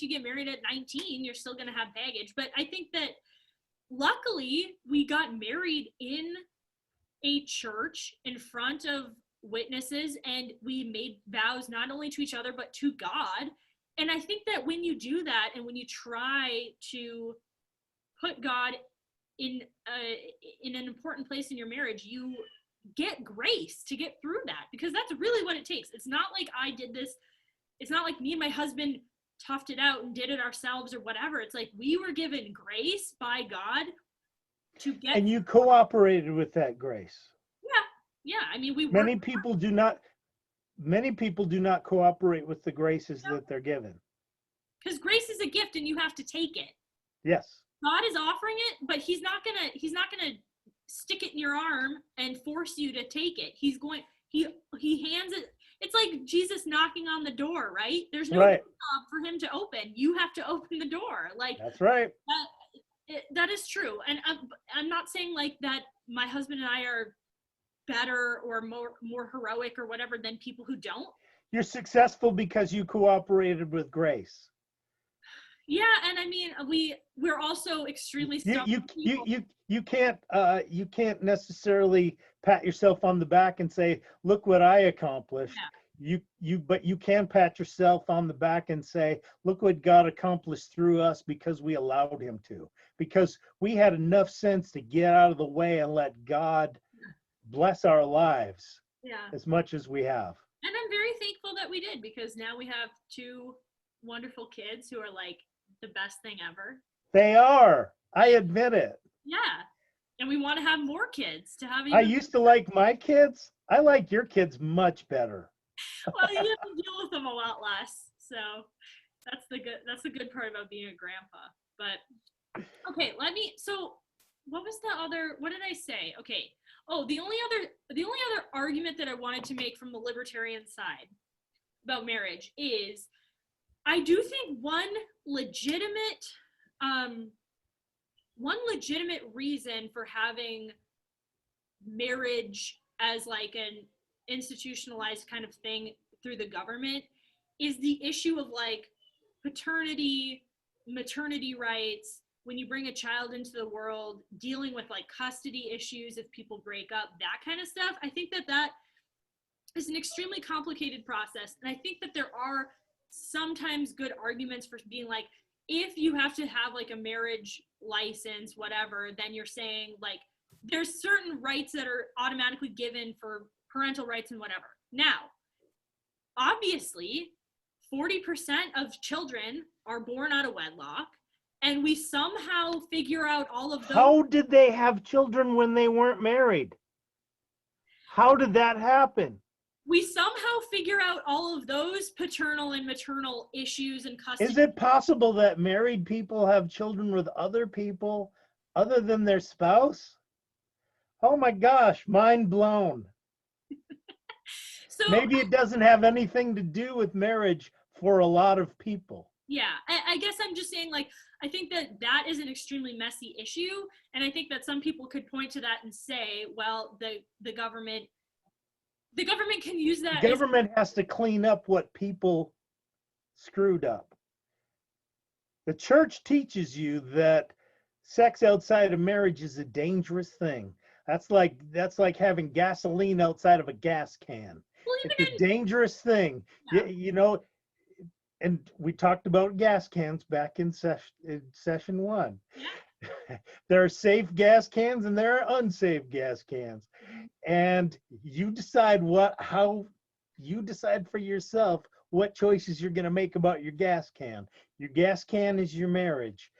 get married at 19, you're still going to have baggage. But I think that luckily we got married in a church in front of witnesses, and we made vows not only to each other but to God. And I think that when you do that, and when you try to put God in an important place in your marriage, you get grace to get through that, because that's really what it takes. It's not like I did this. It's not like me and my husband toughed it out and did it ourselves or whatever. It's like we were given grace by God to get. And you cooperated with that grace. Yeah. I mean, we Many worked. people do not. Many people do not cooperate with the graces that they're given. Because grace is a gift and you have to take it. Yes. God is offering it, but he's not gonna stick it in your arm and force you to take it. He hands it. It's like Jesus knocking on the door, right? There's no Right. job for him to open. You have to open the door. Like That's right. that is true. And I'm not saying like that my husband and I are better or more heroic or whatever than people who don't. You're successful because you cooperated with grace. Yeah, and I mean we're also extremely You can't necessarily pat yourself on the back and say, look what I accomplished. Yeah. But you can pat yourself on the back and say, look what God accomplished through us because we allowed him to, because we had enough sense to get out of the way and let God bless our lives as much as we have. And I'm very thankful that we did, because now we have 2 wonderful kids who are like the best thing ever. They are. I admit it. Yeah. And we want to have more kids to have. I used to like my kids. I like your kids much better. Well, you have to deal with them a lot less. So that's the good part about being a grandpa. But okay, so what did I say? Okay. Oh, the only other argument that I wanted to make from the libertarian side about marriage is I do think one legitimate reason for having marriage as like an institutionalized kind of thing through the government is the issue of like paternity, maternity rights, when you bring a child into the world, dealing with like custody issues if people break up, that kind of stuff. I think that is an extremely complicated process. And I think that there are sometimes good arguments for being like, if you have to have like a marriage license, whatever, then you're saying like there's certain rights that are automatically given for parental rights and whatever. Now, obviously, 40% of children are born out of wedlock, and we somehow figure out all of those. How did they have children when they weren't married? How did that happen? We somehow figure out all of those paternal and maternal issues and custody. Is it possible that married people have children with other people other than their spouse? Oh my gosh, mind blown. So maybe it doesn't have anything to do with marriage for a lot of people. Yeah, I guess I'm just saying, like, I think that is an extremely messy issue, and I think that some people could point to that and say, well, the government can use that. The government has to clean up what people screwed up. The church teaches you that sex outside of marriage is a dangerous thing. That's like having gasoline outside of a gas can. Well, it's a dangerous thing. Yeah. You know, and we talked about gas cans back in session 1. Yeah. There are safe gas cans and there are unsafe gas cans. And you decide for yourself what choices you're going to make about your gas can. Your gas can is your marriage.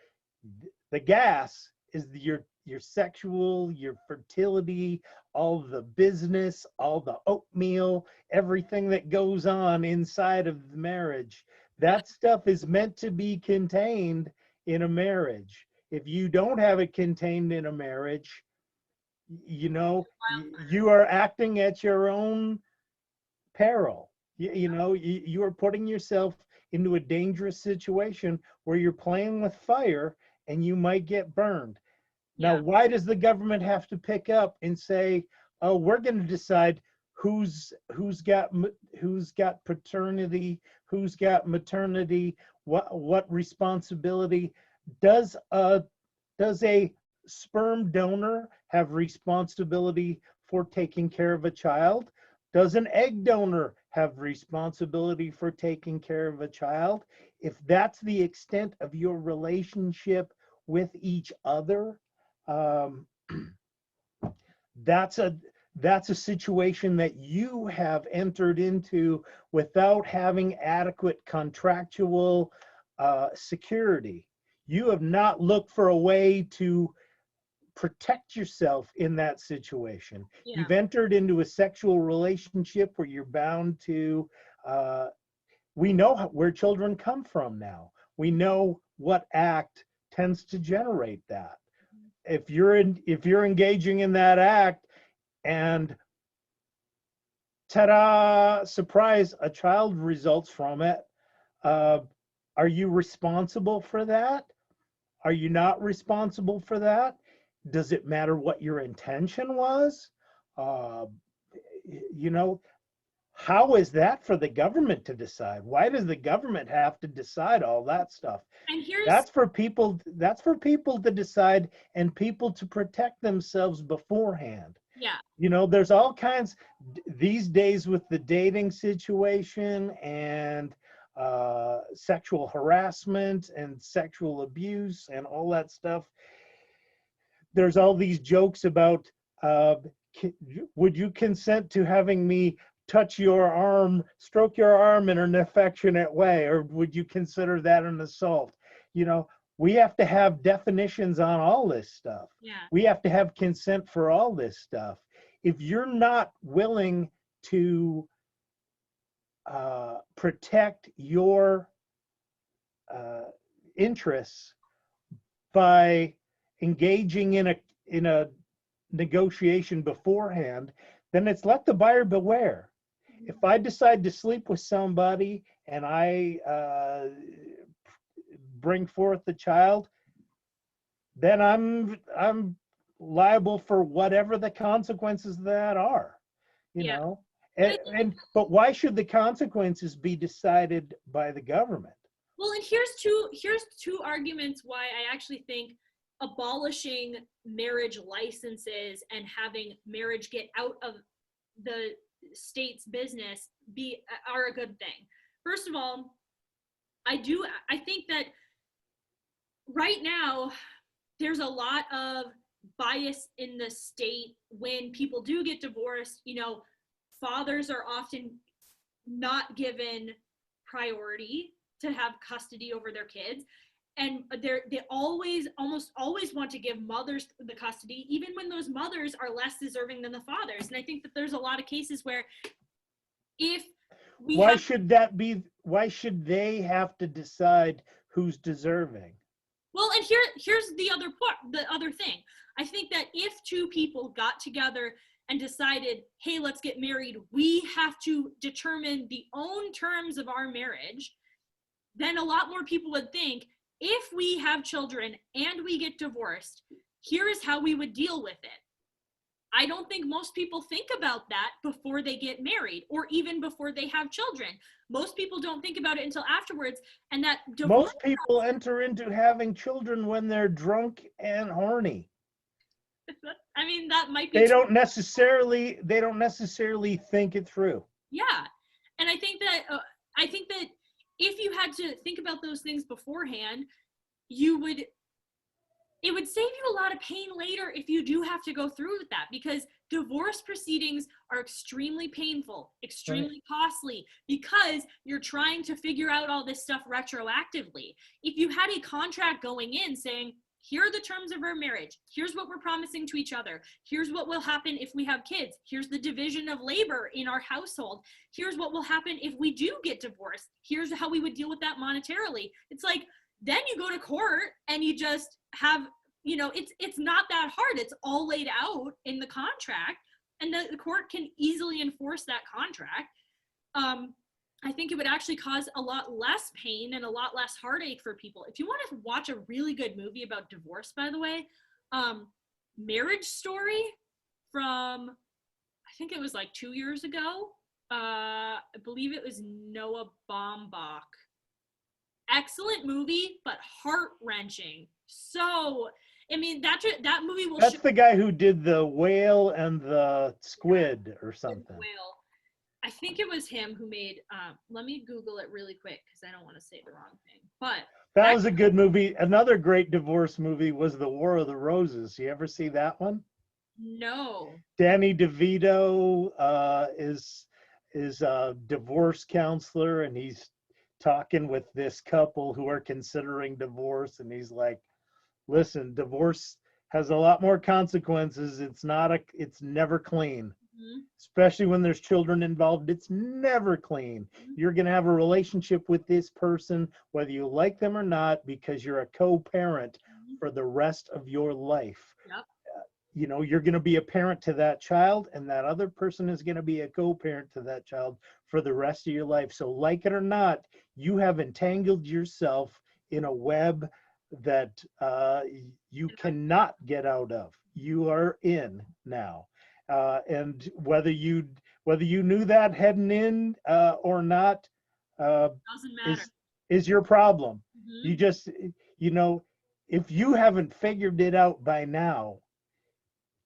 The gas is your sexual, your fertility, all the business, all the oatmeal, everything that goes on inside of the marriage. That stuff is meant to be contained in a marriage. If you don't have it contained in a marriage, you know, you are acting at your own peril. You are putting yourself into a dangerous situation where you're playing with fire and you might get burned. Now, why does the government have to pick up and say, oh, we're going to decide who's got paternity, who's got maternity, what responsibility? Does a sperm donor have responsibility for taking care of a child? Does an egg donor have responsibility for taking care of a child? If that's the extent of your relationship with each other, that's a situation that you have entered into without having adequate contractual security. You have not looked for a way to protect yourself in that situation. Yeah. You've entered into a sexual relationship where you're bound to, we know where children come from now. We know what act tends to generate that. If you're engaging in that act and ta-da, surprise, a child results from it, are you responsible for that? Are you not responsible for that? Does it matter what your intention was? Uh, you know, how is that for the government to decide? Why does the government have to decide all that stuff? And here's That's for people to decide, and people to protect themselves beforehand. yeah. You know, there's all kinds these days with the dating situation and sexual harassment and sexual abuse and all that stuff. There's all these jokes about, would you consent to having me touch your arm, stroke your arm in an affectionate way, or would you consider that an assault? You know, we have to have definitions on all this stuff. Yeah. We have to have consent for all this stuff. If you're not willing to protect your interests by engaging in a negotiation beforehand, then it's let the buyer beware. If I decide to sleep with somebody and I bring forth the child, then I'm liable for whatever the consequences of that are, you Yeah. know. But why should the consequences be decided by the government? Well, and here's two arguments why I actually think abolishing marriage licenses and having marriage get out of the state's business are a good thing. First of all, I think that right now there's a lot of bias in the state when people do get divorced. You know, fathers are often not given priority to have custody over their kids, and they almost always want to give mothers the custody, even when those mothers are less deserving than the fathers. And I think that there's a lot of cases where if we why should they have to decide who's deserving? Well, and here's the other thing. I think that if two people got together and decided, hey, let's get married, we have to determine the own terms of our marriage, then a lot more people would think, if we have children and we get divorced, here is how we would deal with it. I don't think most people think about that before they get married or even before they have children. Most people don't think about it until afterwards. And that most people enter into having children when they're drunk and horny. I mean, that might be they don't necessarily think it through. Yeah. And I think that if you had to think about those things beforehand, it would save you a lot of pain later if you do have to go through with that, because divorce proceedings are extremely painful, extremely costly, because you're trying to figure out all this stuff retroactively. If you had a contract going in saying, here are the terms of our marriage, here's what we're promising to each other, here's what will happen if we have kids, here's the division of labor in our household, here's what will happen if we do get divorced, here's how we would deal with that monetarily. It's like, then you go to court and you just have, you know, it's not that hard. It's all laid out in the contract, and the court can easily enforce that contract. I think it would actually cause a lot less pain and a lot less heartache for people. If you want to watch a really good movie about divorce, by the way, Marriage Story from, I think it was like 2 years ago. I believe it was Noah Baumbach. Excellent movie, but heart-wrenching. So, I mean, that movie will. That's the guy who did The Whale and The Squid or something. Whale. I think it was him who made. Let me Google it really quick because I don't want to say the wrong thing. But that was a good movie. Another great divorce movie was The War of the Roses. You ever see that one? No. Danny DeVito is a divorce counselor, and he's talking with this couple who are considering divorce, and he's like, listen, divorce has a lot more consequences. It's never clean. Especially when there's children involved, it's never clean. You're going to have a relationship with this person, whether you like them or not, because you're a co-parent for the rest of your life. Yep. You know, you're going to be a parent to that child, and that other person is going to be a co-parent to that child for the rest of your life. So like it or not, you have entangled yourself in a web that you cannot get out of. You are in now. And whether you knew that heading in or not Doesn't matter. is your problem. Mm-hmm. You just, you know, if you haven't figured it out by now,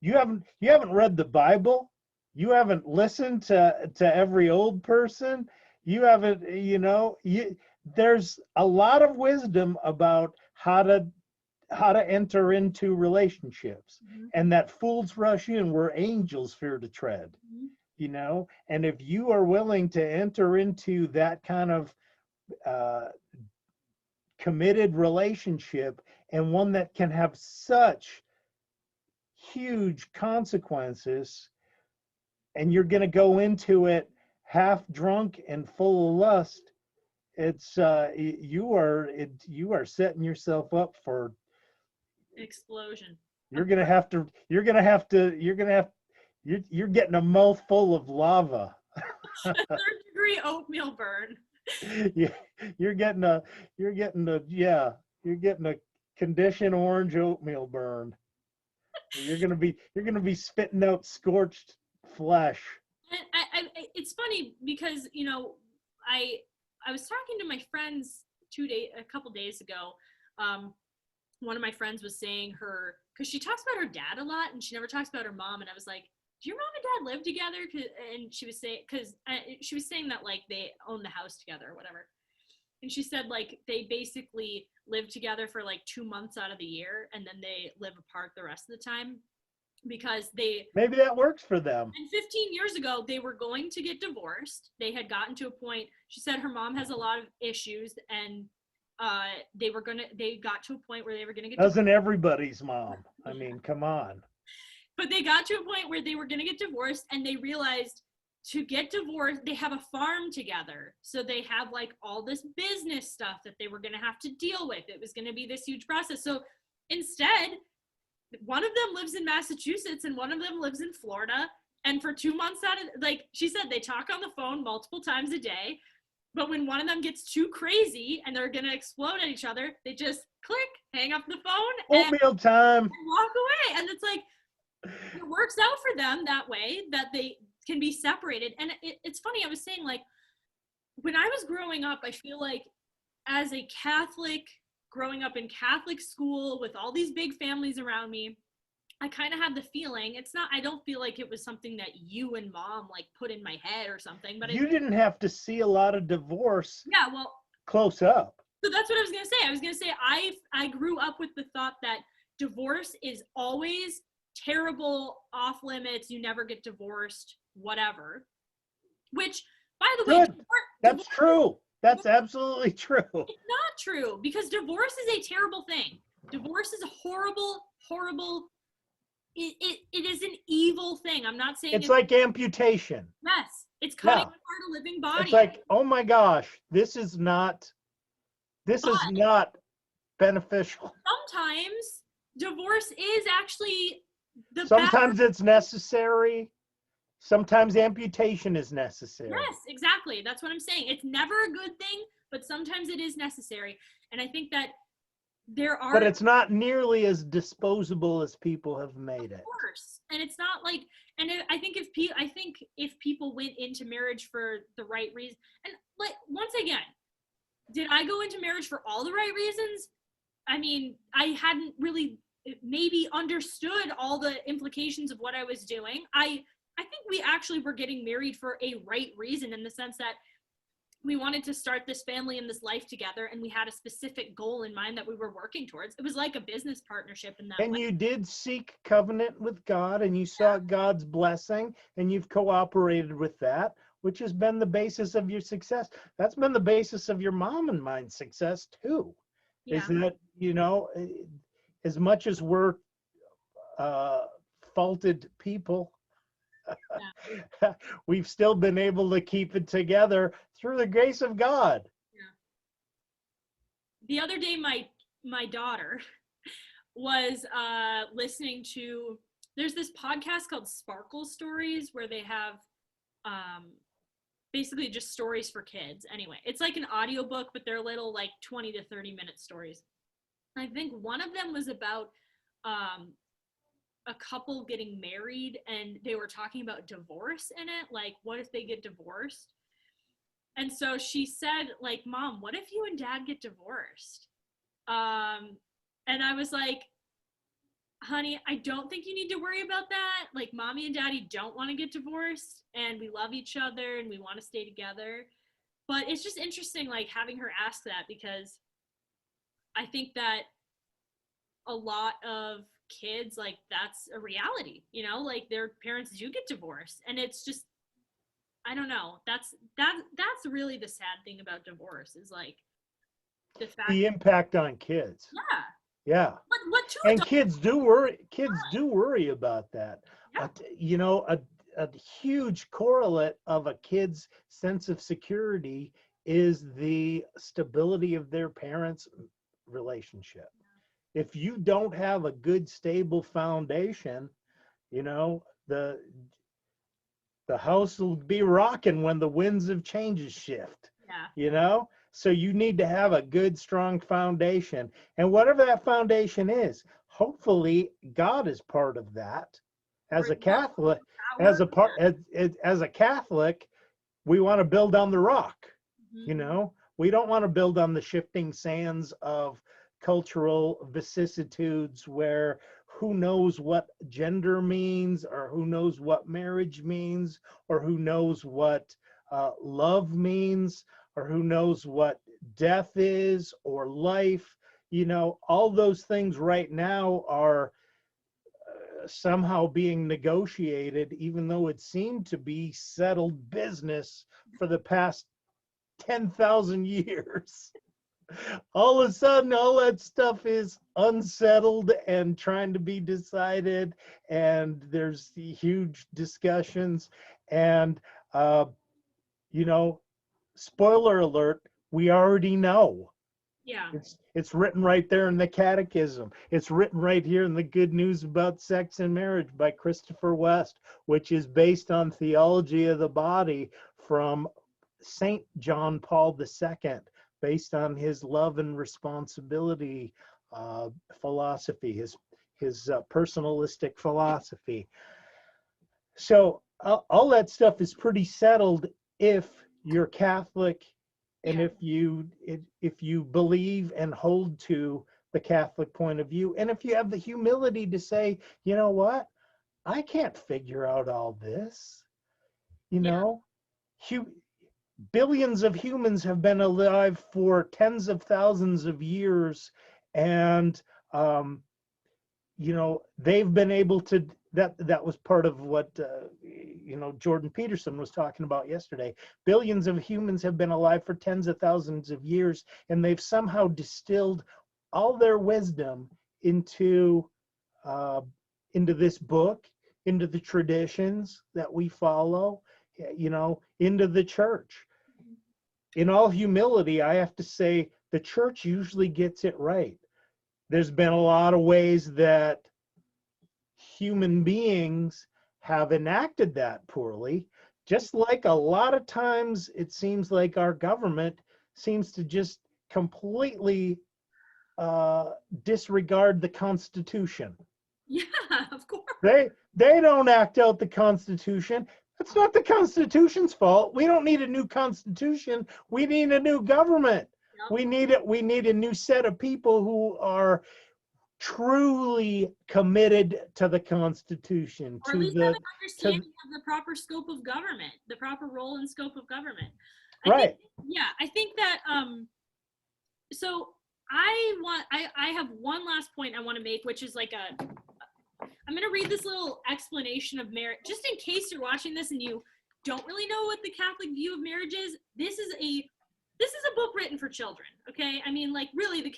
you haven't read the Bible, you haven't listened to every old person, you haven't, you know, there's a lot of wisdom about how to enter into relationships, and that fools rush in where angels fear to tread, you know. And if you are willing to enter into that kind of committed relationship, and one that can have such huge consequences, and you're going to go into it half drunk and full of lust, it's you are setting yourself up for explosion. You're getting a mouthful of lava. Third-degree oatmeal burn. You're getting a conditioned orange oatmeal burn. You're gonna be spitting out scorched flesh. And it's funny because, you know, I was talking to my friends a couple days ago. One of my friends was saying because she talks about her dad a lot and she never talks about her mom, and I was like, do your mom and dad live together? And she was saying that like they own the house together or whatever. And she said like they basically live together for like 2 months out of the year, and then they live apart the rest of the time because maybe that works for them. And 15 years ago, they were going to get divorced. They had gotten to a point. She said her mom has a lot of issues, and they got to a point where they were going to get Doesn't everybody's mom? I mean, come on. But they got to a point where they were going to get divorced, and they realized to get divorced, they have a farm together. So they have like all this business stuff that they were going to have to deal with. It was going to be this huge process. So instead, one of them lives in Massachusetts and one of them lives in Florida. And for 2 months like she said, they talk on the phone multiple times a day. But when one of them gets too crazy and they're going to explode at each other, they just click, hang up the phone, oatmeal time, and walk away. And it's like, it works out for them that way, that they can be separated. And it's funny, I was saying, like, when I was growing up, I feel like as a Catholic, growing up in Catholic school with all these big families around me, I kind of had the feeling, I don't feel like it was something that you and mom like put in my head or something, but you didn't have to see a lot of divorce. Yeah, well, close up. So that's what I was going to say. I was going to say, I grew up with the thought that divorce is always terrible, off limits, you never get divorced, whatever. Which, by the way, that's true. That's absolutely true. It's not true, because divorce is a terrible thing. Divorce is a horrible, horrible, it is an evil thing. I'm not saying it's like amputation. Yes. It's cutting apart a living body. It's like, oh my gosh, this is not beneficial. Sometimes divorce is actually sometimes it's necessary. Sometimes amputation is necessary. Yes, exactly. That's what I'm saying. It's never a good thing, but sometimes it is necessary. And I think that but it's not nearly as disposable as people have made it. Of course. And it's not like, and I think if people went into marriage for the right reason, and like, once again, did I go into marriage for all the right reasons? I mean, I hadn't really maybe understood all the implications of what I was doing. I think we actually were getting married for a right reason, in the sense that we wanted to start this family and this life together, and we had a specific goal in mind that we were working towards. It was like a business partnership in that way. And you did seek covenant with God, and you sought God's blessing, and you've cooperated with that. which has been the basis of your success. That's been the basis of your mom and mine's success too. Is Yeah. that, as much as we're faulted people, we've still been able to keep it together through the grace of God. Yeah. The other day, my daughter was listening to, there's this podcast called Sparkle Stories where they have basically just stories for kids. Anyway, it's like an audiobook, but they're little like 20 to 30-minute stories. I think one of them was about a couple getting married, and they were talking about divorce in it. Like, what if they get divorced? And so she said, like, Mom, what if you and Dad get divorced? And I was like, honey, I don't think you need to worry about that. Like, Mommy and Daddy don't want to get divorced, and we love each other, and we want to stay together. But it's just interesting, like, having her ask that, because I think that a lot of kids, like, that's a reality, like, their parents do get divorced, and it's just, I don't know, that's really the sad thing about divorce, is like the fact The impact on kids. yeah. But what two and adults, kids do worry about that. yeah. A huge correlate of a kid's sense of security is the stability of their parents' relationship. If you don't have a good, stable foundation, the house will be rocking when the winds of change shift. Yeah. So you need to have a good, strong foundation, and whatever that foundation is, hopefully God is part of that. As a Catholic, as a Catholic, we want to build on the rock. Mm-hmm. We don't want to build on the shifting sands of cultural vicissitudes where who knows what gender means, or who knows what marriage means, or who knows what love means, or who knows what death is, or life. All those things right now are somehow being negotiated, even though it seemed to be settled business for the past 10,000 years. All of a sudden, all that stuff is unsettled and trying to be decided, and there's the huge discussions. And spoiler alert, we already know. Yeah. It's written right there in the catechism. It's written right here in the Good News About Sex and Marriage by Christopher West, which is based on theology of the body from Saint John Paul II, based on his love and responsibility philosophy, his personalistic philosophy. So all that stuff is pretty settled if you're Catholic, and Yeah. if you believe and hold to the Catholic point of view, and if you have the humility to say, you know what, I can't figure out all this. Billions of humans have been alive for tens of thousands of years, and they've been able to. That was part of what Jordan Peterson was talking about yesterday. Billions of humans have been alive for tens of thousands of years, and they've somehow distilled all their wisdom into this book, into the traditions that we follow, into the church. In all humility, I have to say the church usually gets it right. There's been a lot of ways that human beings have enacted that poorly, just like a lot of times it seems like our government seems to just completely disregard the Constitution. Yeah, of course. They don't act out the Constitution. That's not the Constitution's fault. We don't need a new Constitution. We need a new government. Yep. We need a new set of people who are truly committed to the Constitution, or at least have an understanding of the proper scope of government, the proper role and scope of government. I think that so I have one last point I want to make, which is like I'm going to read this little explanation of marriage, just in case you're watching this and you don't really know what the Catholic view of marriage is, this is a book written for children, okay? I mean, like, really, the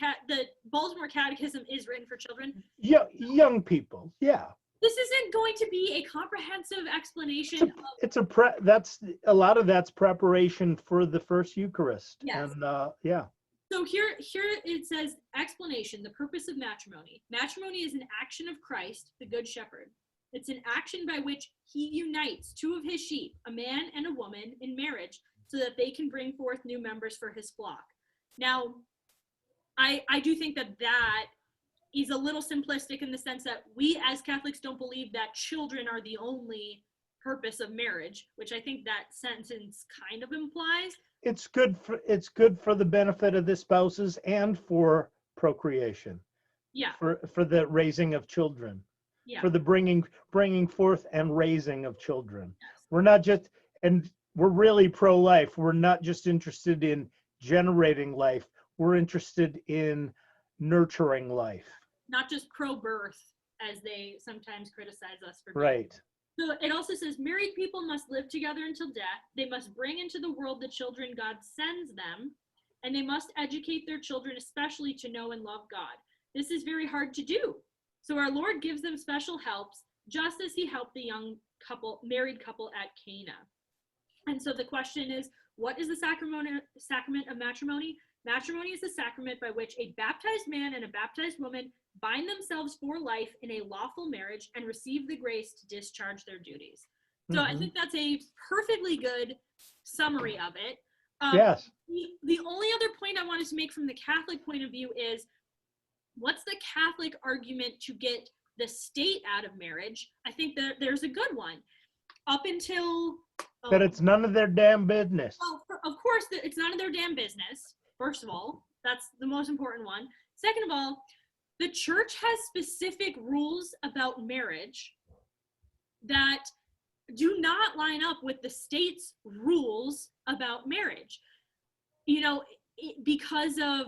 Baltimore Catechism is written for children. Yeah, young people, yeah. This isn't going to be a comprehensive explanation. That's a lot of that's preparation for the first Eucharist. Yes. And yeah. So here it says, explanation, the purpose of matrimony. Matrimony is an action of Christ, the Good Shepherd. It's an action by which he unites two of his sheep, a man and a woman, in marriage, so that they can bring forth new members for his flock. Now, I do think that is a little simplistic in the sense that we as Catholics don't believe that children are the only purpose of marriage, which I think that sentence kind of implies. It's good for the benefit of the spouses and for procreation. Yeah. For the raising of children. Yeah. For the bringing forth and raising of children. Yes. We're really pro-life. We're not just interested in generating life. We're interested in nurturing life. Not just pro-birth, as they sometimes criticize us for. Right. So it also says, married people must live together until death. They must bring into the world the children God sends them, and they must educate their children, especially to know and love God. This is very hard to do. So our Lord gives them special helps, just as he helped the married couple at Cana. And so the question is, what is the sacrament of matrimony? Matrimony is the sacrament by which a baptized man and a baptized woman bind themselves for life in a lawful marriage and receive the grace to discharge their duties. So I think that's a perfectly good summary of it. Yes. The only other point I wanted to make from the Catholic point of view is, what's the Catholic argument to get the state out of marriage? I think that there's a good one. Up until... that it's none of their damn business. Well, of course, it's none of their damn business. First of all, that's the most important one. Second of all, the church has specific rules about marriage that do not line up with the state's rules about marriage. You know, because of,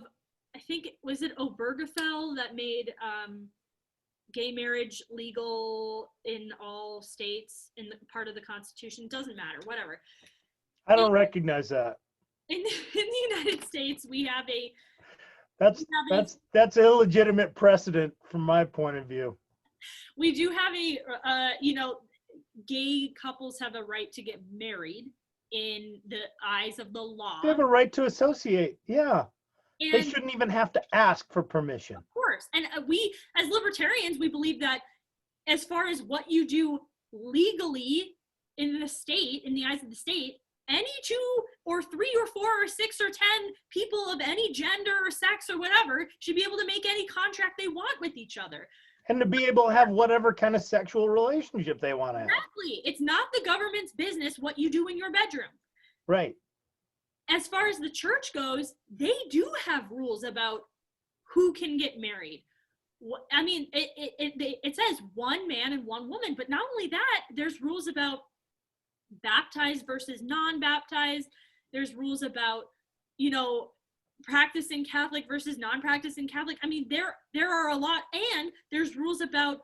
I think, was it Obergefell that made gay marriage legal in all states in the part of the Constitution? Doesn't matter, whatever. I don't recognize that. In the United States, we have a... That's illegitimate precedent from my point of view. We do have gay couples have a right to get married in the eyes of the law. They have a right to associate, yeah. And they shouldn't even have to ask for permission. Of course. And we, as libertarians, we believe that as far as what you do legally in the state, in the eyes of the state, any 2 or 3 or 4 or 6 or 10 people of any gender or sex or whatever should be able to make any contract they want with each other. And to be able to have whatever kind of sexual relationship they want to have. Exactly. It's not the government's business what you do in your bedroom. Right. As far as the church goes, they do have rules about who can get married. I mean, it says one man and one woman, but not only that, there's rules about baptized versus non-baptized. There's rules about, practicing Catholic versus non-practicing Catholic. I mean, there are a lot, and there's rules about,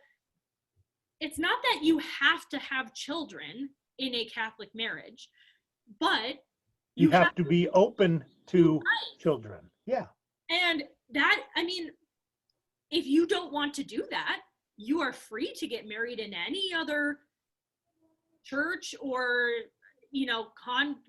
it's not that you have to have children in a Catholic marriage, but you have to be open to children. Yeah. And that, I mean, if you don't want to do that, you are free to get married in any other church or,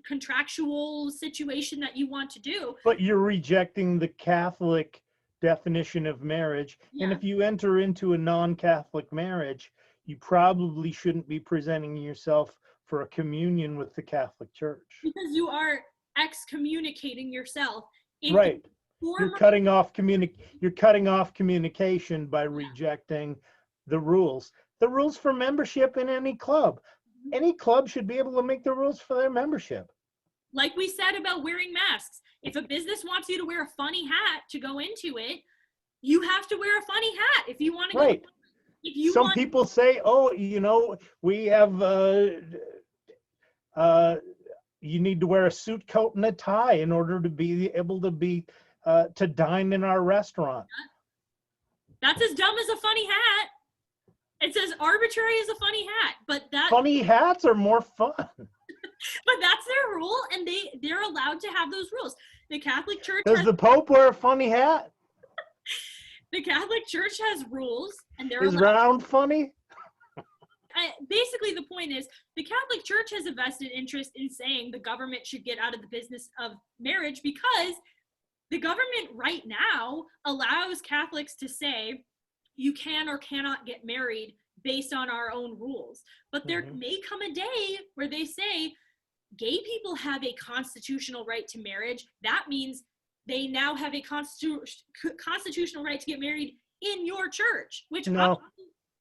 contractual situation that you want to do. But you're rejecting the Catholic definition of marriage. Yeah. And if you enter into a non-Catholic marriage, you probably shouldn't be presenting yourself for a communion with the Catholic Church. Because you are excommunicating yourself. Right. You're cutting off communication by rejecting the rules. The rules for membership in any club. Any club should be able to make the rules for their membership. Like we said about wearing masks. If a business wants you to wear a funny hat to go into it, you have to wear a funny hat if you want to right. go. If you Some people say, we have you need to wear a suit coat and a tie in order to be able to be to dine in our restaurant. That's as dumb as a funny hat. It says arbitrary as a funny hat, but that funny hats are more fun. But that's their rule, and they're allowed to have those rules. The Catholic Church Does the Pope wear a funny hat? the Catholic Church has rules, and they're Is allowed. round funny? Basically, the point is the Catholic Church has a vested interest in saying the government should get out of the business of marriage, because the government right now allows Catholics to say you can or cannot get married based on our own rules. But there may come a day where they say gay people have a constitutional right to marriage. That means they now have a constitutional right to get married in your church, which No.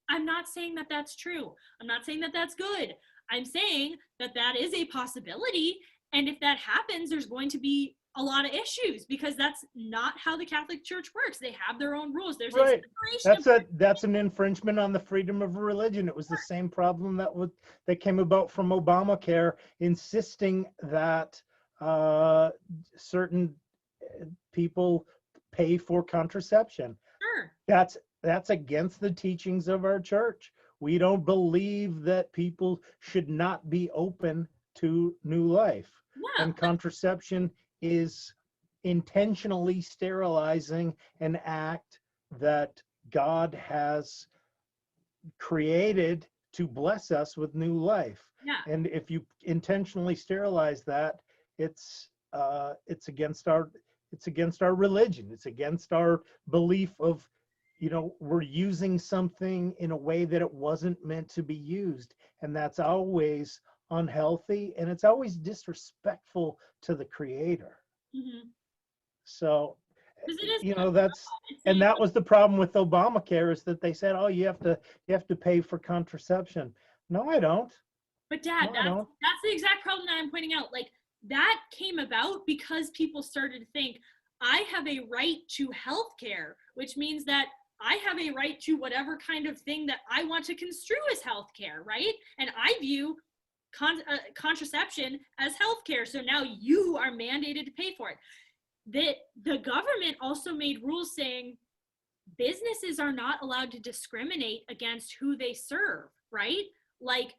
I'm not saying that that's true. I'm not saying that that's good. I'm saying that that is a possibility. And if that happens, there's going to be a lot of issues, because that's not how the Catholic Church works. They have their own rules. There's Right. a That's an infringement on the freedom of religion. It was the same problem that came about from Obamacare, insisting that certain people pay for contraception. Sure. That's against the teachings of our church. We don't believe that people should not be open to new life. Yeah. And contraception is intentionally sterilizing an act that God has created to bless us with new life. Yeah. And if you intentionally sterilize that, it's against our religion. It's against our belief of, we're using something in a way that it wasn't meant to be used, and that's always unhealthy, and it's always disrespectful to the Creator. So, that was the problem with Obamacare, is that they said, oh, you have to pay for contraception. No, I don't. But Dad, that's the exact problem that I'm pointing out. Like, that came about because people started to think, I have a right to health care, which means that I have a right to whatever kind of thing that I want to construe as health care, right? And I view contraception as health care. So now you are mandated to pay for it. The government also made rules saying businesses are not allowed to discriminate against who they serve, right? Like,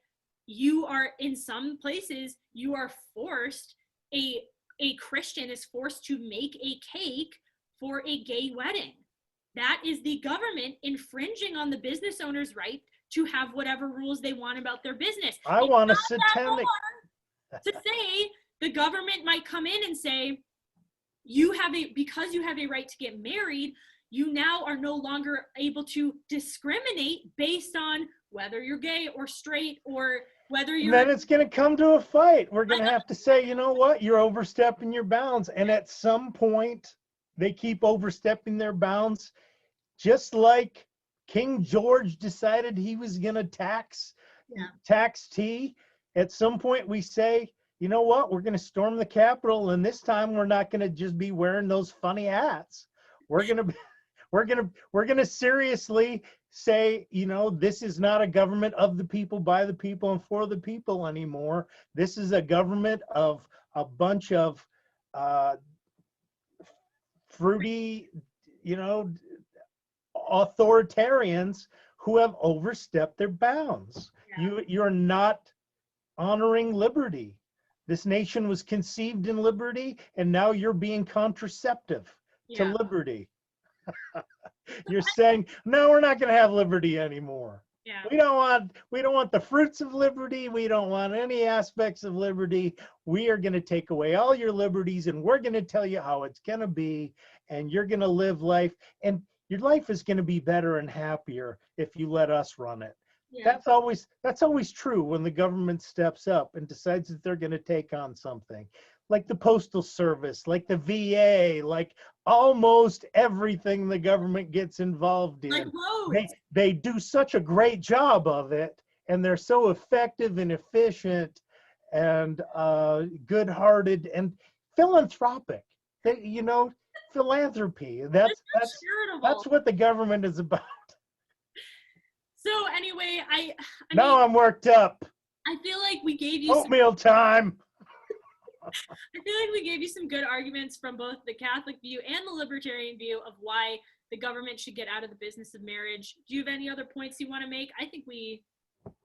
you are, in some places, you are forced, a Christian is forced to make a cake for a gay wedding. That is the government infringing on the business owner's right to have whatever rules they want about their business. I want a satanic. To say the government might come in and say, because you have a right to get married, you now are no longer able to discriminate based on whether you're gay or straight, or whether you're. And then it's going to come to a fight. We're going to have to say, you know what, you're overstepping your bounds. And at some point, they keep overstepping their bounds, just like King George decided he was going to tax tea. At some point, we say, you know what, we're going to storm the Capitol, and this time we're not going to just be wearing those funny hats. We're going to seriously say, this is not a government of the people, by the people, and for the people anymore. This is a government of a bunch of fruity, authoritarians who have overstepped their bounds. Yeah. You're not honoring liberty. This nation was conceived in liberty, and now you're being contraceptive to liberty. You're saying, no, we're not going to have liberty anymore. Yeah. We don't want the fruits of liberty. We don't want any aspects of liberty. We are going to take away all your liberties, and we're going to tell you how it's going to be, and you're going to live life, and your life is going to be better and happier if you let us run it. Yeah. That's always true when the government steps up and decides that they're going to take on something, like the Postal Service, like the VA, like almost everything the government gets involved in. Like roads. They do such a great job of it, and they're so effective and efficient and good-hearted and philanthropic. Philanthropy. That's what the government is about. So anyway, I'm worked up. I feel like we gave you oatmeal time. I feel like we gave you some good arguments from both the Catholic view and the libertarian view of why the government should get out of the business of marriage. Do you have any other points you want to make? I think we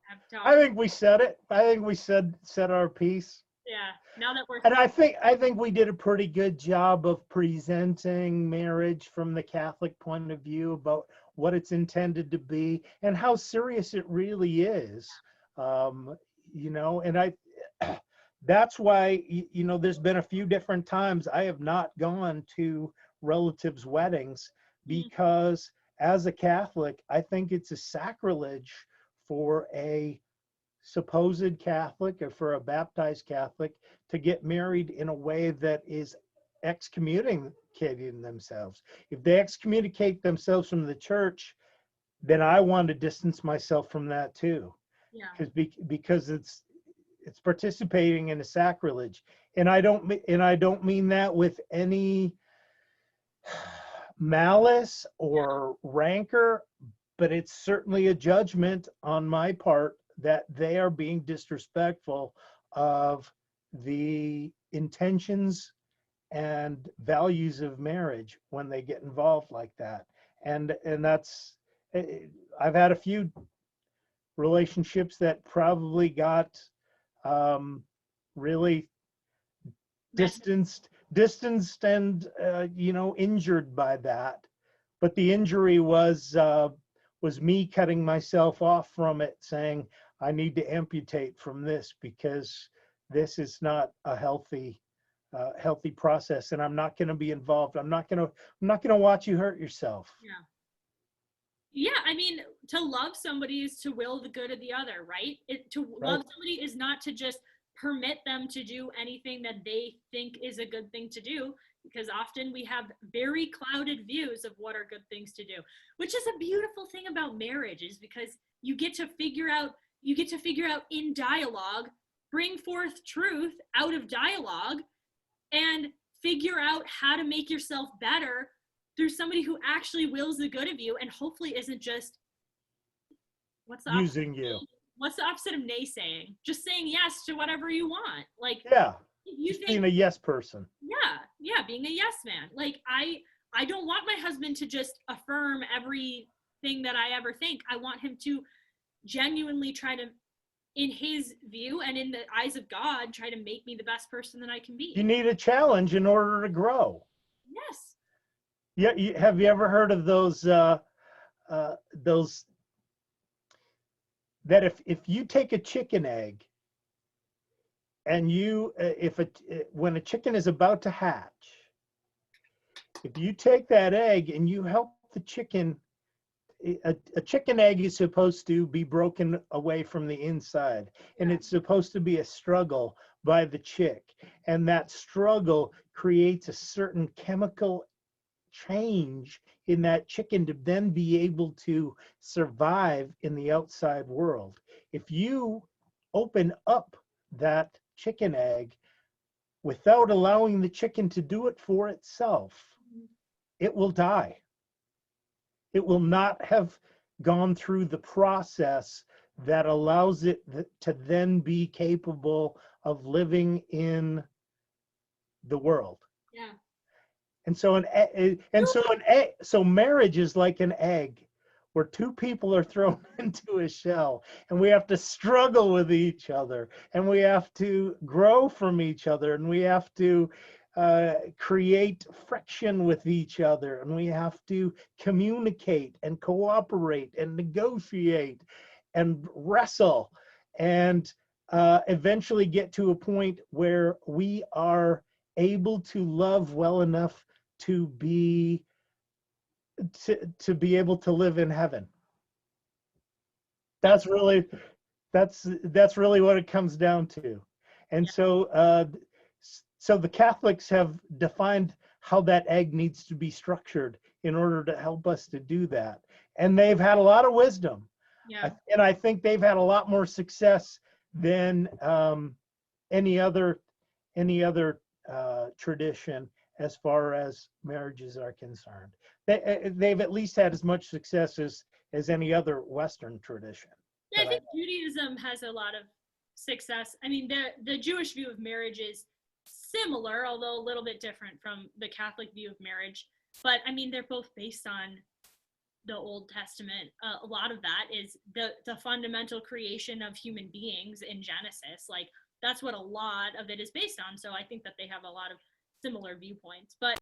have I talked. think we said it. I think we said our piece. Yeah. Now that we're And I think we did a pretty good job of presenting marriage from the Catholic point of view about what it's intended to be and how serious it really is. Um, and that's why there's been a few different times I have not gone to relatives' weddings mm, because as a Catholic, I think it's a sacrilege for a supposed Catholic or for a baptized Catholic to get married in a way that is excommunicating themselves. If they excommunicate themselves from the church, then I want to distance myself from that too, yeah. because it's participating in a sacrilege, and I don't mean that with any malice or rancor, but it's certainly a judgment on my part that they are being disrespectful of the intentions and values of marriage when they get involved like that. And that's I've had a few relationships that probably got really Mess. distanced and injured by that, but the injury was me cutting myself off from it, saying I need to amputate from this because this is not a healthy process, and I'm not going to be involved. I'm not going to watch you hurt yourself. Yeah. Yeah, I mean, to love somebody is to will the good of the other, right? To Right. love somebody is not to just permit them to do anything that they think is a good thing to do, because often we have very clouded views of what are good things to do, which is a beautiful thing about marriage, is because you get to figure out in dialogue, bring forth truth out of dialogue, and figure out how to make yourself better through somebody who actually wills the good of you and hopefully isn't just what's the opposite Using you. what's the opposite of naysaying, just saying yes to whatever you want. Like, Yeah, you just think, being a yes person. yeah, being a yes man. Like, I don't want my husband to just affirm everything that I ever think. I want him to genuinely try to, in his view and in the eyes of God, try to make me the best person that I can be. You need a challenge in order to grow. Yes. Yeah, have you ever heard of those that if you take a chicken egg and when a chicken is about to hatch, if you take that egg and you help the chicken, a chicken egg is supposed to be broken away from the inside, and Yeah. it's supposed to be a struggle by the chick, and that struggle creates a certain chemical change in that chicken to then be able to survive in the outside world. If you open up that chicken egg without allowing the chicken to do it for itself, it will die. It will not have gone through the process that allows it to then be capable of living in the world. Yeah. And so so marriage is like an egg where two people are thrown into a shell, and we have to struggle with each other, and we have to grow from each other, and we have to create friction with each other, and we have to communicate and cooperate and negotiate and wrestle, and eventually get to a point where we are able to love well enough to be able to live in heaven. That's, That's really what it comes down to. And yeah. so the Catholics have defined how that egg needs to be structured in order to help us to do that, and they've had a lot of wisdom. Yeah. And I think they've had a lot more success than any other tradition as far as marriages are concerned. They've at least had as much success as any other Western tradition. Yeah, I think Judaism has a lot of success. I mean, the Jewish view of marriage is similar, although a little bit different from the Catholic view of marriage. But I mean, they're both based on the Old Testament, a lot of that is the fundamental creation of human beings in Genesis. Like that's what a lot of it is based on. So I think that they have a lot of similar viewpoints. But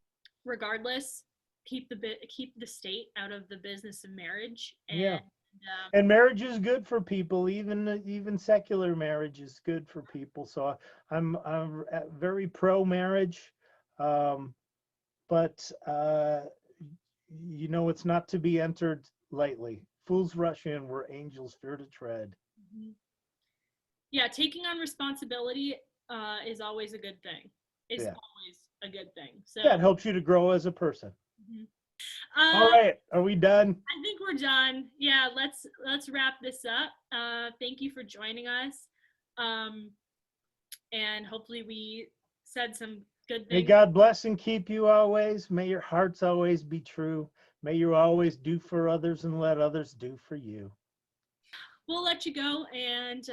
regardless, keep the state out of the business of marriage. And Yeah. And marriage is good for people. Even secular marriage is good for people. So I'm very pro marriage, but you know, it's not to be entered lightly. Fools rush in where angels fear to tread. Yeah, taking on responsibility is always a good thing. It's Yeah. always a good thing. So Yeah, it helps you to grow as a person. uh, All right, are we done? I think we're done. Yeah, let's wrap this up. Thank you for joining us. And hopefully we said some good May things. God bless and keep you always. May your hearts always be true. May you always do for others and let others do for you. We'll let you go, and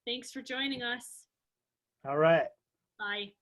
thanks for joining us. All right. Bye.